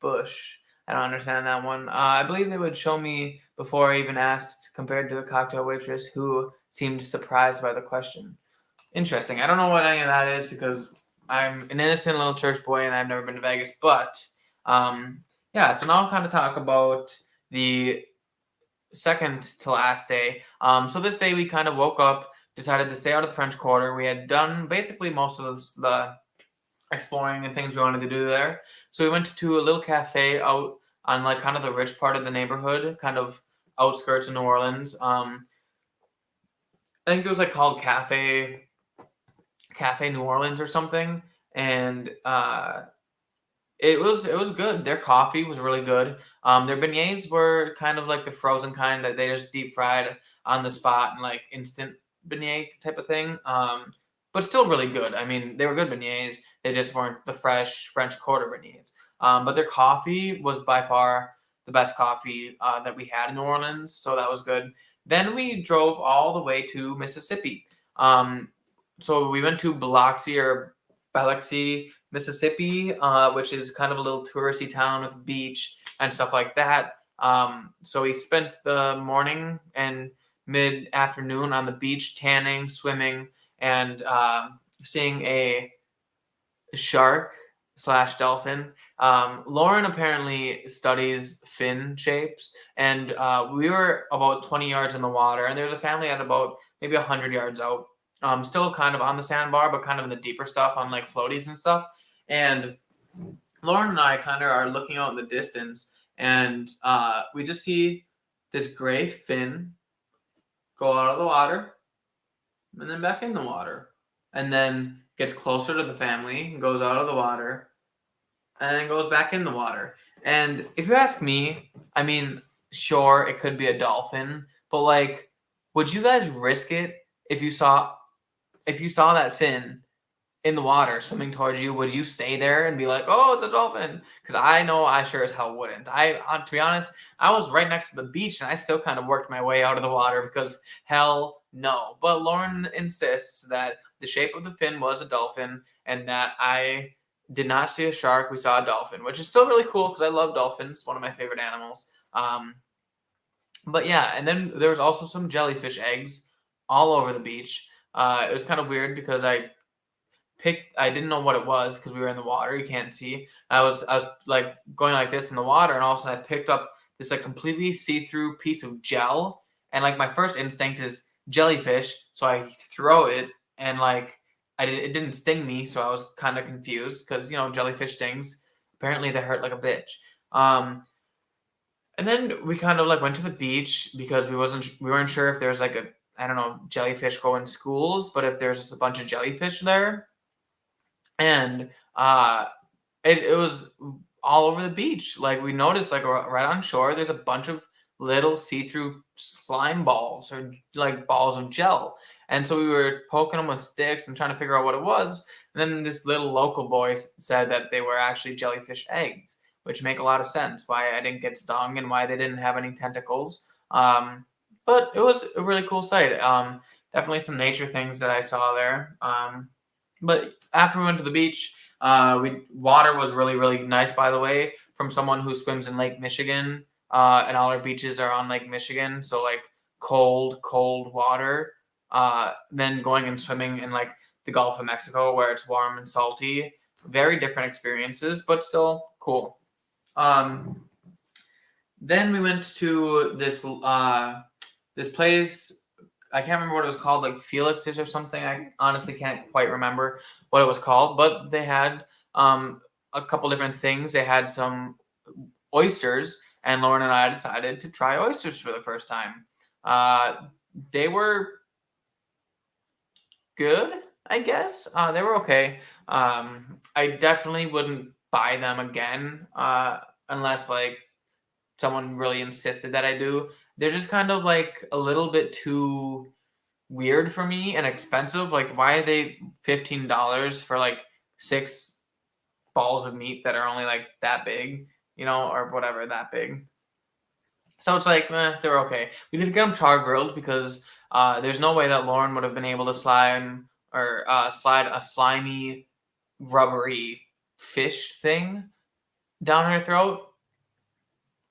Bush. I don't understand that one. I believe they would show me before I even asked, compared to the cocktail waitress who seemed surprised by the question. Interesting. I don't know what any of that is because I'm an innocent little church boy and I've never been to Vegas. But yeah, so now I'll kind of talk about the second to last day. So this day we kind of woke up, decided to stay out of the French Quarter. We had done basically most of the exploring and things we wanted to do there. So we went to a little cafe out on like kind of the rich part of the neighborhood, kind of outskirts of New Orleans. I think it was like called Cafe New Orleans or something, and it was good. Their coffee was really good. Their beignets were kind of like the frozen kind that they just deep fried on the spot and like instant beignet type of thing. But still really good. I mean, they were good beignets. They just weren't the fresh French Quarter beignets. But their coffee was by far the best coffee that we had in New Orleans, so that was good. Then we drove all the way to Mississippi. So we went to Biloxi, Mississippi, which is kind of a little touristy town with a beach and stuff like that. So we spent the morning and mid-afternoon on the beach, tanning, swimming, and seeing a shark / dolphin. Loren apparently studies fin shapes, and we were about 20 yards in the water, and there was a family at about maybe 100 yards out. Still kind of on the sandbar, but kind of in the deeper stuff on like floaties and stuff. And Lauren and I kind of are looking out in the distance, and we just see this gray fin go out of the water and then back in the water, and then gets closer to the family and goes out of the water and then goes back in the water. And if you ask me, I mean, sure, it could be a dolphin, but like, would you guys risk it if you saw that fin in the water swimming towards you? Would you stay there and be like, "Oh, it's a dolphin"? Because I know I sure as hell wouldn't. To be honest, I was right next to the beach and I still kind of worked my way out of the water because hell no. But Lauren insists that the shape of the fin was a dolphin and that I did not see a shark. We saw a dolphin, which is still really cool because I love dolphins. One of my favorite animals. But yeah, and then there was also some jellyfish eggs all over the beach. It was kind of weird because I didn't know what it was because we were in the water. You can't see. I was like going like this in the water, and all of a sudden I picked up this like completely see-through piece of gel, and like my first instinct is jellyfish, so I throw it, and like it didn't sting me, so I was kind of confused because jellyfish stings. Apparently they hurt like a bitch. And then we kind of like went to the beach because we weren't sure if there's like a, I don't know, jellyfish go in schools, but if there's just a bunch of jellyfish there. And it was all over the beach. Like we noticed, like right on shore, there's a bunch of little see-through slime balls or like balls of gel. And so we were poking them with sticks and trying to figure out what it was. And then this little local boy said that they were actually jellyfish eggs, which make a lot of sense why I didn't get stung and why they didn't have any tentacles. But it was a really cool sight. Definitely some nature things that I saw there. But after we went to the beach, water was really, really nice, by the way, from someone who swims in Lake Michigan. And all our beaches are on Lake Michigan, so like cold, cold water. Then going and swimming in like the Gulf of Mexico, where it's warm and salty. Very different experiences, but still cool. Then we went to this place. I can't remember what it was called, like Felix's or something. I honestly can't quite remember what it was called, but they had a couple different things. They had some oysters, and Lauren and I decided to try oysters for the first time. They were good, I guess. They were okay. I definitely wouldn't buy them again unless like someone really insisted that I do. They're just kind of like a little bit too weird for me and expensive. Like, why are they $15 for like 6 balls of meat that are only like that big, or whatever, that big? So it's like, they're okay. We did get them char grilled because there's no way that Lauren would have been able to slide a slimy, rubbery fish thing down her throat.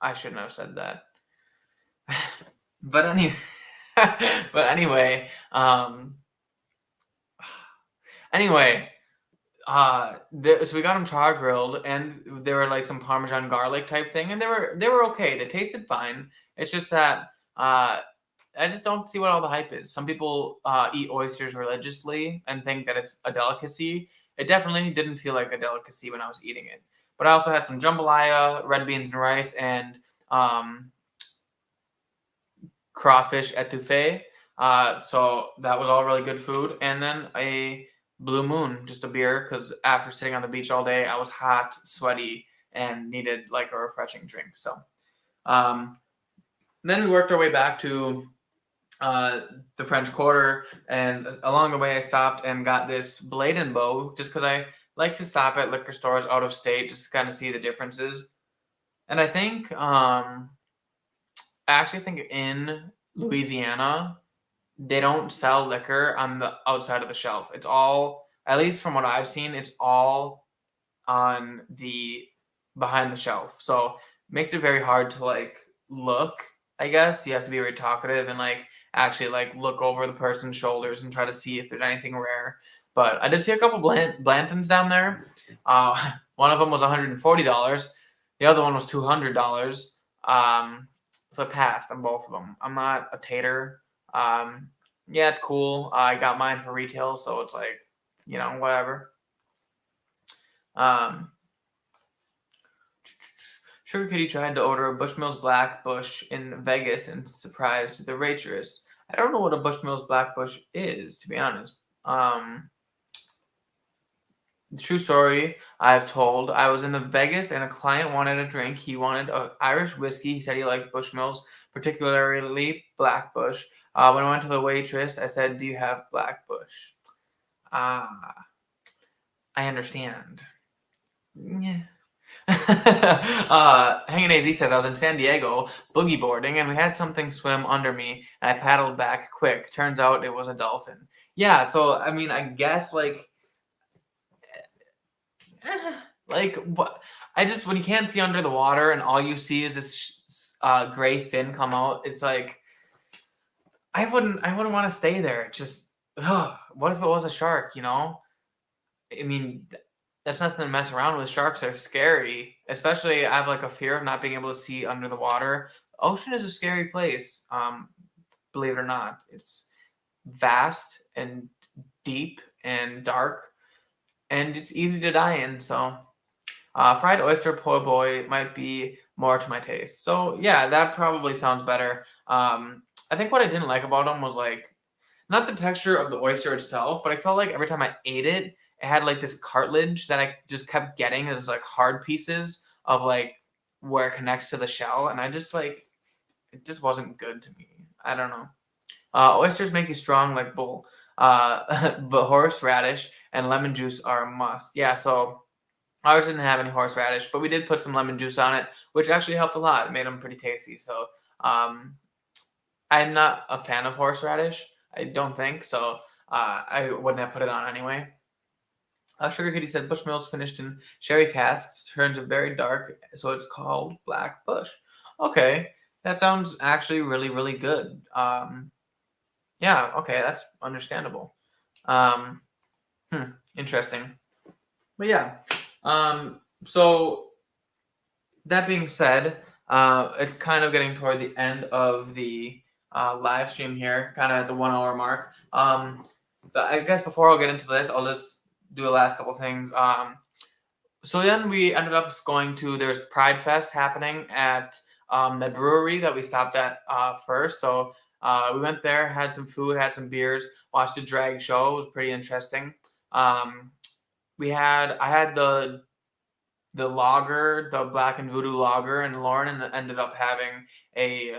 I shouldn't have said that. But anyway, but anyway, anyway, so we got them char grilled, and they were like some Parmesan garlic type thing, and they were okay. They tasted fine. It's just that I just don't see what all the hype is. Some people eat oysters religiously and think that it's a delicacy. It definitely didn't feel like a delicacy when I was eating it. But I also had some jambalaya, red beans and rice, and crawfish etouffee. So that was all really good food. And then a Blue Moon, just a beer, because after sitting on the beach all day, I was hot, sweaty, and needed like a refreshing drink. So then we worked our way back to the French Quarter, and along the way I stopped and got this Blade and Bow, just because I like to stop at liquor stores out of state just to kind of see the differences. And I think I actually think in Louisiana, they don't sell liquor on the outside of the shelf. It's all, at least from what I've seen, it's all on the behind the shelf. So it makes it very hard to like look, I guess. You have to be very talkative and like actually like look over the person's shoulders and try to see if there's anything rare. But I did see a couple Blantons down there. One of them was $140. The other one was $200. So I passed on both of them. I'm not a tater. Yeah, it's cool. I got mine for retail, so it's like, whatever. Sugar Kitty tried to order a Bushmills Black Bush in Vegas and surprised the waitress. I don't know what a Bushmills Black Bush is, to be honest. The true story I've told. I was in the Vegas and a client wanted a drink. He wanted a Irish whiskey. He said he liked Bushmills, particularly Black Bush. When I went to the waitress, I said, "Do you have Black Bush?" Ah, I understand. Yeah. Hanging AZ says I was in San Diego boogie boarding and we had something swim under me and I paddled back quick. Turns out it was a dolphin. Yeah, so I mean, I guess like what? I just when you can't see under the water and all you see is this gray fin come out, it's like I wouldn't want to stay there. Just what if it was a shark? You know? I mean, that's nothing to mess around with. Sharks are scary, especially I have like a fear of not being able to see under the water. Ocean is a scary place. Believe it or not, it's vast and deep and dark, and it's easy to die in. So, fried oyster po' boy might be more to my taste. So yeah, that probably sounds better. I think what I didn't like about them was like not the texture of the oyster itself, but I felt like every time I ate it, it had like this cartilage that I just kept getting as like hard pieces of like where it connects to the shell, and I just like it just wasn't good to me. I don't know. Oysters make you strong like bull, but horseradish and lemon juice are a must. Yeah, so ours didn't have any horseradish, but we did put some lemon juice on it, which actually helped a lot. It made them pretty tasty. So um, I'm not a fan of horseradish. I don't think so. I wouldn't have put it on anyway. Sugar Kitty said Bushmills finished in sherry casks turns very dark, so it's called Black Bush. Okay, that sounds actually really, really good. Yeah, okay, that's understandable. Um, Interesting. But yeah, so that being said, it's kind of getting toward the end of the live stream here, kind of at the 1 hour mark. I guess before I'll get into this, I'll just do the last couple things. So then we ended up going to there's Pride Fest happening at the brewery that we stopped at first. So we went there, had some food, had some beers, watched a drag show. It was pretty interesting. I had the lager, the Black and Voodoo lager, and Loren ended up having a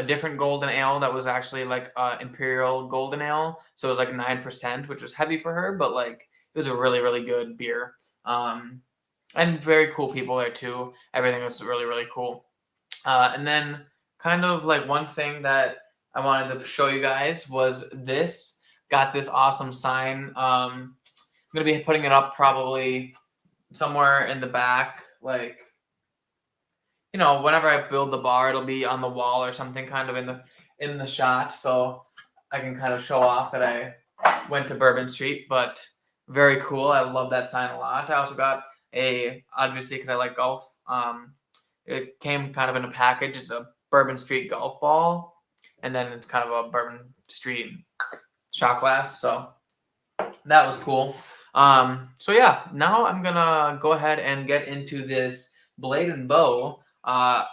different golden ale that was actually like imperial golden ale, so it was like 9%, which was heavy for her, but like it was a really really good beer. And very cool people there too. Everything was really really cool. And then kind of like one thing that I wanted to show you guys was this. Got this awesome sign. I'm gonna be putting it up probably somewhere in the back, like whenever I build the bar, it'll be on the wall or something, kind of in the shot, so I can kind of show off that I went to Bourbon Street. But very cool. I love that sign a lot. I also got obviously because I like golf. It came kind of in a package. It's a Bourbon Street golf ball, and then it's kind of a Bourbon Street shot glass. So that was cool. So yeah, now I'm gonna go ahead and get into this Blade and Bow.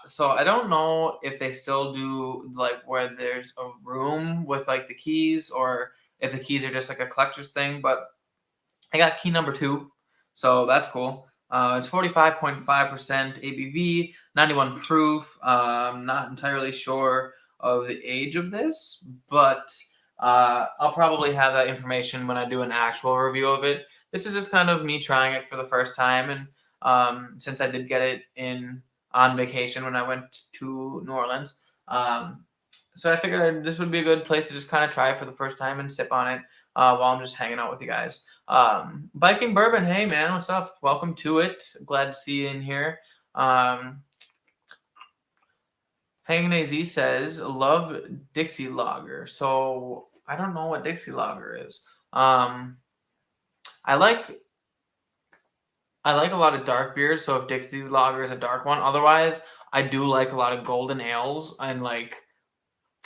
So I don't know if they still do like where there's a room with like the keys, or if the keys are just like a collector's thing. But I got key number 2, so that's cool. It's 45.5% ABV, 91 proof. Not entirely sure of the age of this, but I'll probably have that information when I do an actual review of it. This is just kind of me trying it for the first time, and since I did get it on vacation when I went to New Orleans, so I figured this would be a good place to just kind of try it for the first time and sip on it while I'm just hanging out with you guys. Biking Bourbon, hey man, what's up? Welcome to it. Glad to see you in here. Hanging AZ says, love Dixie Lager. So I don't know what Dixie Lager is. I like a lot of dark beers, so if Dixie Lager is a dark one. Otherwise, I do like a lot of golden ales, and like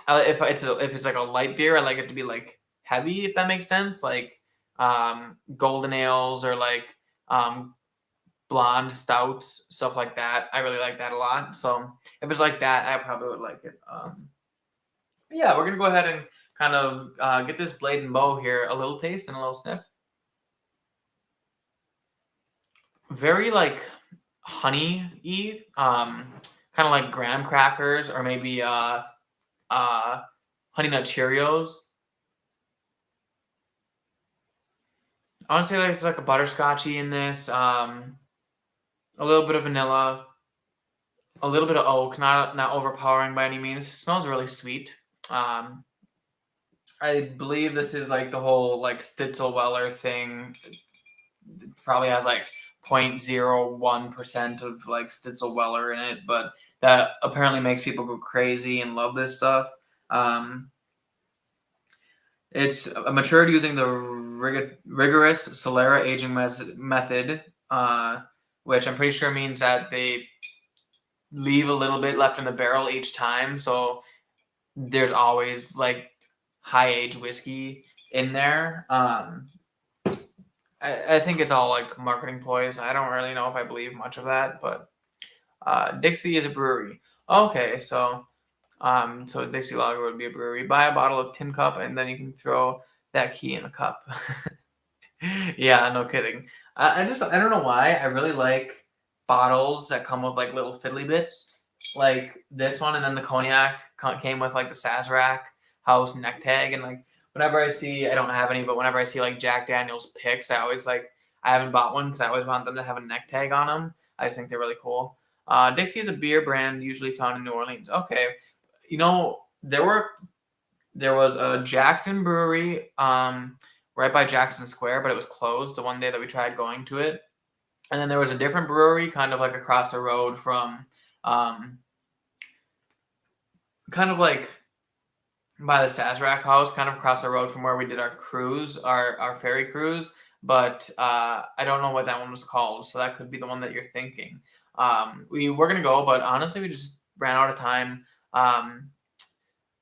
if it's like a light beer, I like it to be like heavy, if that makes sense. Like golden ales or like blonde stouts, stuff like that. I really like that a lot. So if it's like that, I probably would like it. Yeah, we're gonna go ahead and kind of get this Blade and Bow here, a little taste and a little sniff. Very like honey-y, kind of like graham crackers or maybe Honey Nut Cheerios. I want to say like it's like a butterscotchy in this. A little bit of vanilla, a little bit of oak, not overpowering by any means. It smells really sweet. Um, I believe this is like the whole like Stitzel-Weller thing. It probably has like 0.01% of like Stitzel-Weller in it, but that apparently makes people go crazy and love this stuff. Um, it's matured using the rigorous Solera aging method, which I'm pretty sure means that they leave a little bit left in the barrel each time. So there's always like high age whiskey in there. I think it's all like marketing ploys. I don't really know if I believe much of that, but Dixie is a brewery. Okay, so Dixie Lager would be a brewery. Buy a bottle of Tin Cup, and then you can throw that key in the cup. Yeah, no kidding. I don't know why I really like bottles that come with like little fiddly bits, like this one, and then the cognac came with like the Sazerac House neck tag, and like whenever I see, I don't have any, but whenever I see like Jack Daniel's picks, I always like I haven't bought one because I always want them to have a neck tag on them. I just think they're really cool. Dixie is a beer brand usually found in New Orleans. Okay, you know there was a Jackson Brewery right by Jackson Square, but it was closed the one day that we tried going to it. And then there was a different brewery kind of like across the road from um, kind of like by the Sazerac House, kind of across the road from where we did our cruise, our ferry cruise. But I don't know what that one was called, so that could be the one that you're thinking. We were gonna go, but honestly, we just ran out of time. Um,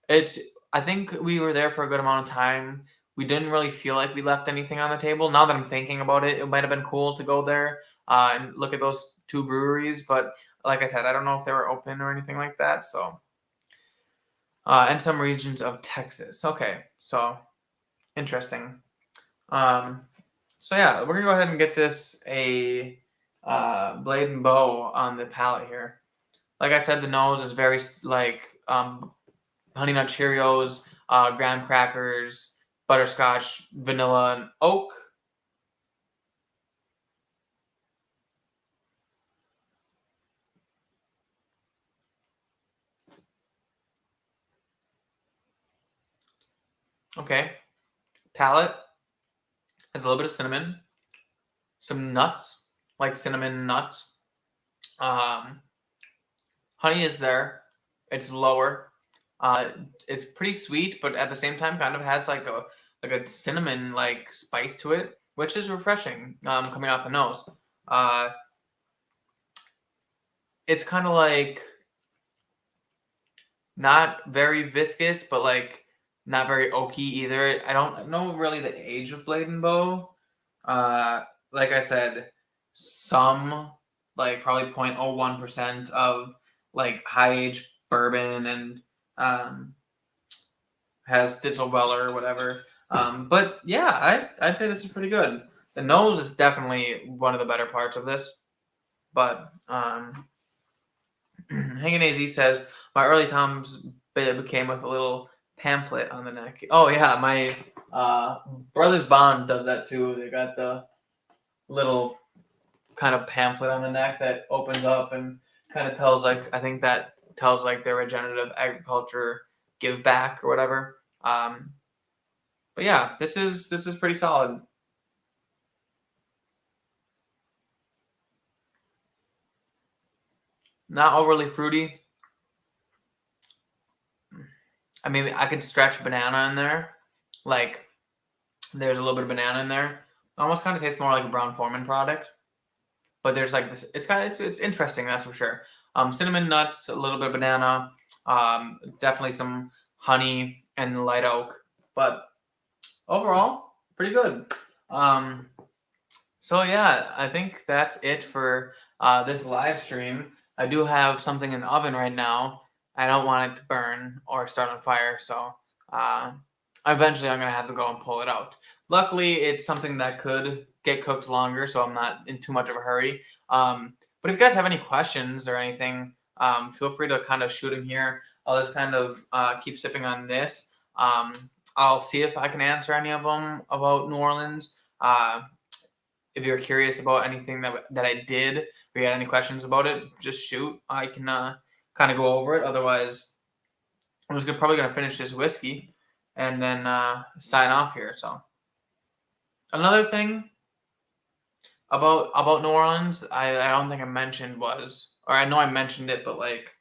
It's I think we were there for a good amount of time. We didn't really feel like we left anything on the table. Now that I'm thinking about it, it might have been cool to go there and look at those two breweries. But like I said, I don't know if they were open or anything like that. So, and some regions of Texas. Okay, so interesting. Um, so yeah, we're gonna go ahead and get this a Blade and Bow on the palate here. Like I said, the nose is very like Honey Nut Cheerios, graham crackers, butterscotch, vanilla, and oak. Okay. Palate has a little bit of cinnamon, some nuts, like cinnamon nuts. Um, honey is there. It's lower. It's pretty sweet, but at the same time, kind of has like a cinnamon like spice to it, which is refreshing. Coming off the nose. Uh, it's kind of like not very viscous, but like not very oaky either. I don't know really the age of Blade and Bow. Uh, like I said, some like probably 0.01% of like high age bourbon and um, has Stitzel-Weller or whatever. But yeah, I'd say this is pretty good. The nose is definitely one of the better parts of this, but Hanging AZ says, my early times bib came with a little pamphlet on the neck. Oh, yeah, my Brothers Bond does that too. They got the little kind of pamphlet on the neck that opens up and kind of tells, like, I think that tells, like, their regenerative agriculture give back or whatever. But yeah, this is pretty solid. Not overly fruity. I mean, I could stretch banana in there. Like, there's a little bit of banana in there. It almost kind of tastes more like a Brown Forman product. But there's like this. It's interesting, that's for sure. Cinnamon nuts, a little bit of banana, definitely some honey and light oak. But overall, pretty good. Um, So yeah, I think that's it for this live stream. I do have something in the oven right now. I don't want it to burn or start on fire, so uh, eventually I'm gonna have to go and pull it out. Luckily, it's something that could get cooked longer, so I'm not in too much of a hurry. But if you guys have any questions or anything, feel free to kind of shoot them here. I'll just kind of keep sipping on this. I'll see if I can answer any of them about New Orleans. If you're curious about anything that I did, or you had any questions about it, just shoot. I can kind of go over it. Otherwise, I'm just probably gonna finish this whiskey and then sign off here. So another thing about New Orleans, I don't think I mentioned was, or I know I mentioned it, but like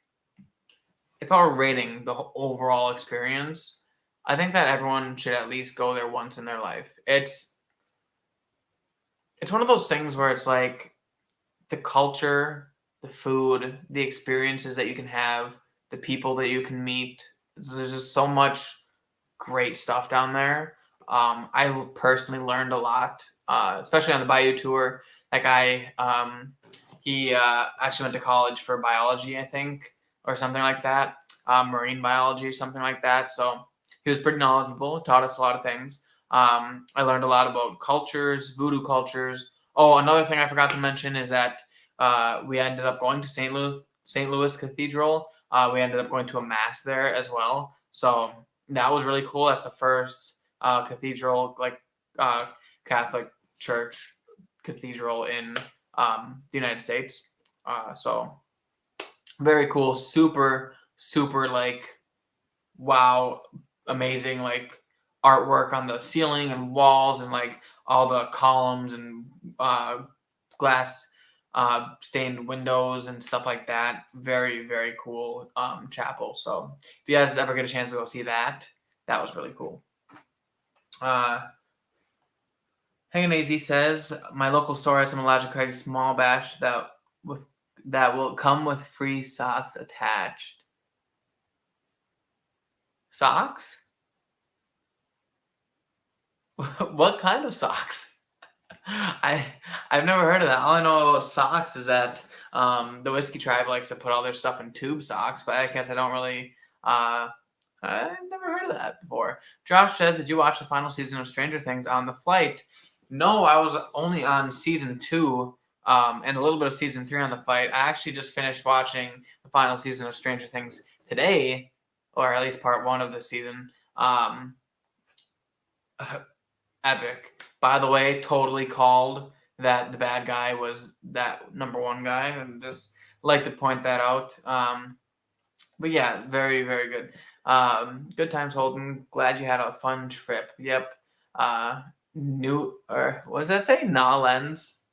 if I were rating the overall experience, I think that everyone should at least go there once in their life. It's one of those things where it's like the culture, the food, the experiences that you can have, the people that you can meet. There's just so much great stuff down there. I personally learned a lot, especially on the Bayou tour. That guy, he actually went to college for biology, I think, or something like that, marine biology or something like that. So he was pretty knowledgeable, taught us a lot of things. I learned a lot about cultures, voodoo cultures. Oh, another thing I forgot to mention is that we ended up going to St. Louis Cathedral. We ended up going to a mass there as well. So that was really cool. That's the first cathedral, like Catholic church cathedral in the United States. So very cool. Super, super like wow, amazing like artwork on the ceiling and walls and like all the columns and glass stained windows and stuff like that. Very, very cool chapel. So if you guys ever get a chance to go see that, that was really cool. Hanging AZ says my local store has some Elijah Craig small batch that will come with free socks attached. Socks? What kind of socks? I've never heard of that. All I know about socks is that the whiskey tribe likes to put all their stuff in tube socks, but I guess I don't really. I've never heard of that before. Josh says, "Did you watch the final season of Stranger Things on the flight?" No, I was only on season 2, and a little bit of season 3 on the flight. I actually just finished watching the final season of Stranger Things today, or at least part 1 of the season. Epic. By the way, totally called that the bad guy was that number 1 guy, and just like to point that out. But yeah, very, very good. Good times, Holden. Glad you had a fun trip. Yep. New or what does that say? Nolens.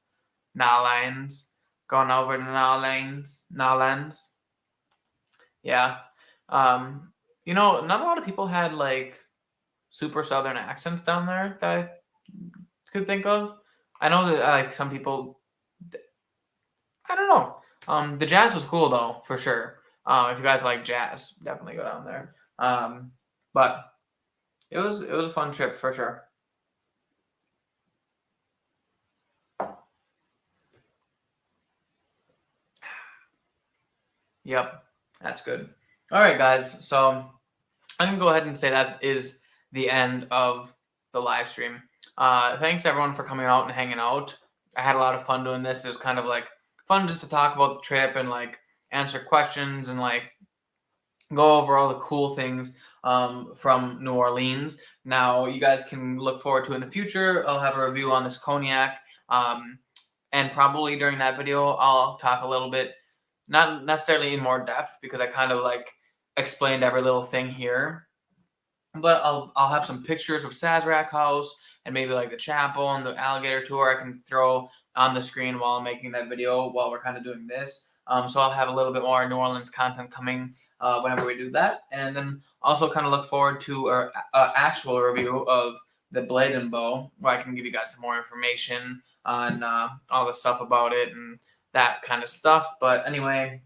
Nolens. Going over to Nolens. Nolens. Yeah. Not a lot of people had like super southern accents down there that I could think of. I know that like some people, I don't know. The jazz was cool though, for sure. If you guys like jazz, definitely go down there. But it was a fun trip for sure. Yep, that's good. All right, guys. So I'm gonna go ahead and say that is the end of the live stream. Thanks everyone for coming out and hanging out. I had a lot of fun doing this. It was kind of like fun just to talk about the trip and like answer questions and like go over all the cool things from New Orleans. Now you guys can look forward to in the future. I'll have a review on this cognac, and probably during that video I'll talk a little bit, not necessarily in more depth because I kind of like explained every little thing here, but I'll have some pictures of Sazerac House and maybe like the chapel and the alligator tour I can throw on the screen while I'm making that video while we're kind of doing this. So I'll have a little bit more New Orleans content coming whenever we do that, and then also kind of look forward to an actual review of the Blade and Bow, where I can give you guys some more information on all the stuff about it and that kind of stuff. But anyway,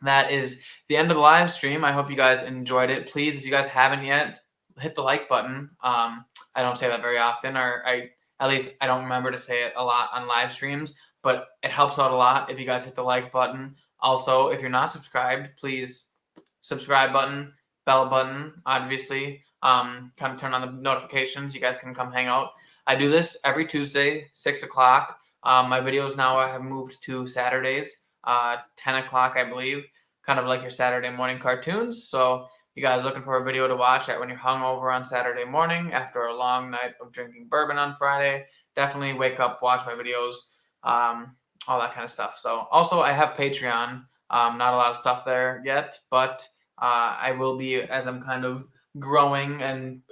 that is the end of the live stream. I hope you guys enjoyed it. Please, if you guys haven't yet, hit the like button. I don't say that very often, or I At least I don't remember to say it a lot on live streams, but it helps out a lot if you guys hit the like button. Also, if you're not subscribed, please subscribe button, bell button, obviously. Kind of turn on the notifications. You guys can come hang out. I do this every Tuesday, 6 o'clock. My videos now have moved to Saturdays, 10 o'clock, I believe. Kind of like your Saturday morning cartoons. So you guys looking for a video to watch when you're hungover on Saturday morning after a long night of drinking bourbon on Friday, definitely wake up, watch my videos, all that kind of stuff. So also I have Patreon. Not a lot of stuff there yet, but I will be, as I'm kind of growing and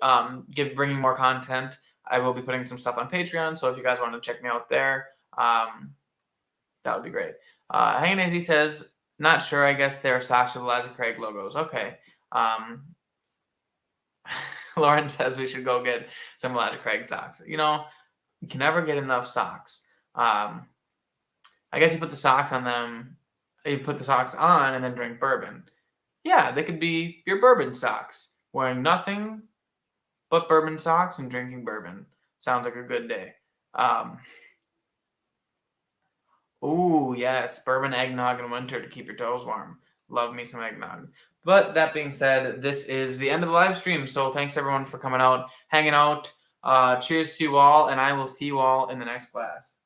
bringing more content, I will be putting some stuff on Patreon. So if you guys want to check me out there, that would be great. Hanging AZ says, not sure. I guess they're socks with Eliza Craig logos. Okay. Loren says we should go get some Eliza Craig socks. You can never get enough socks. I guess you put the socks on them. You put the socks on and then drink bourbon. Yeah, they could be your bourbon socks. Wearing nothing but bourbon socks and drinking bourbon. Sounds like a good day. Ooh, yes, bourbon eggnog in winter to keep your toes warm. Love me some eggnog. But that being said, this is the end of the live stream. So thanks everyone for coming out, hanging out. Cheers to you all, and I will see you all in the next class.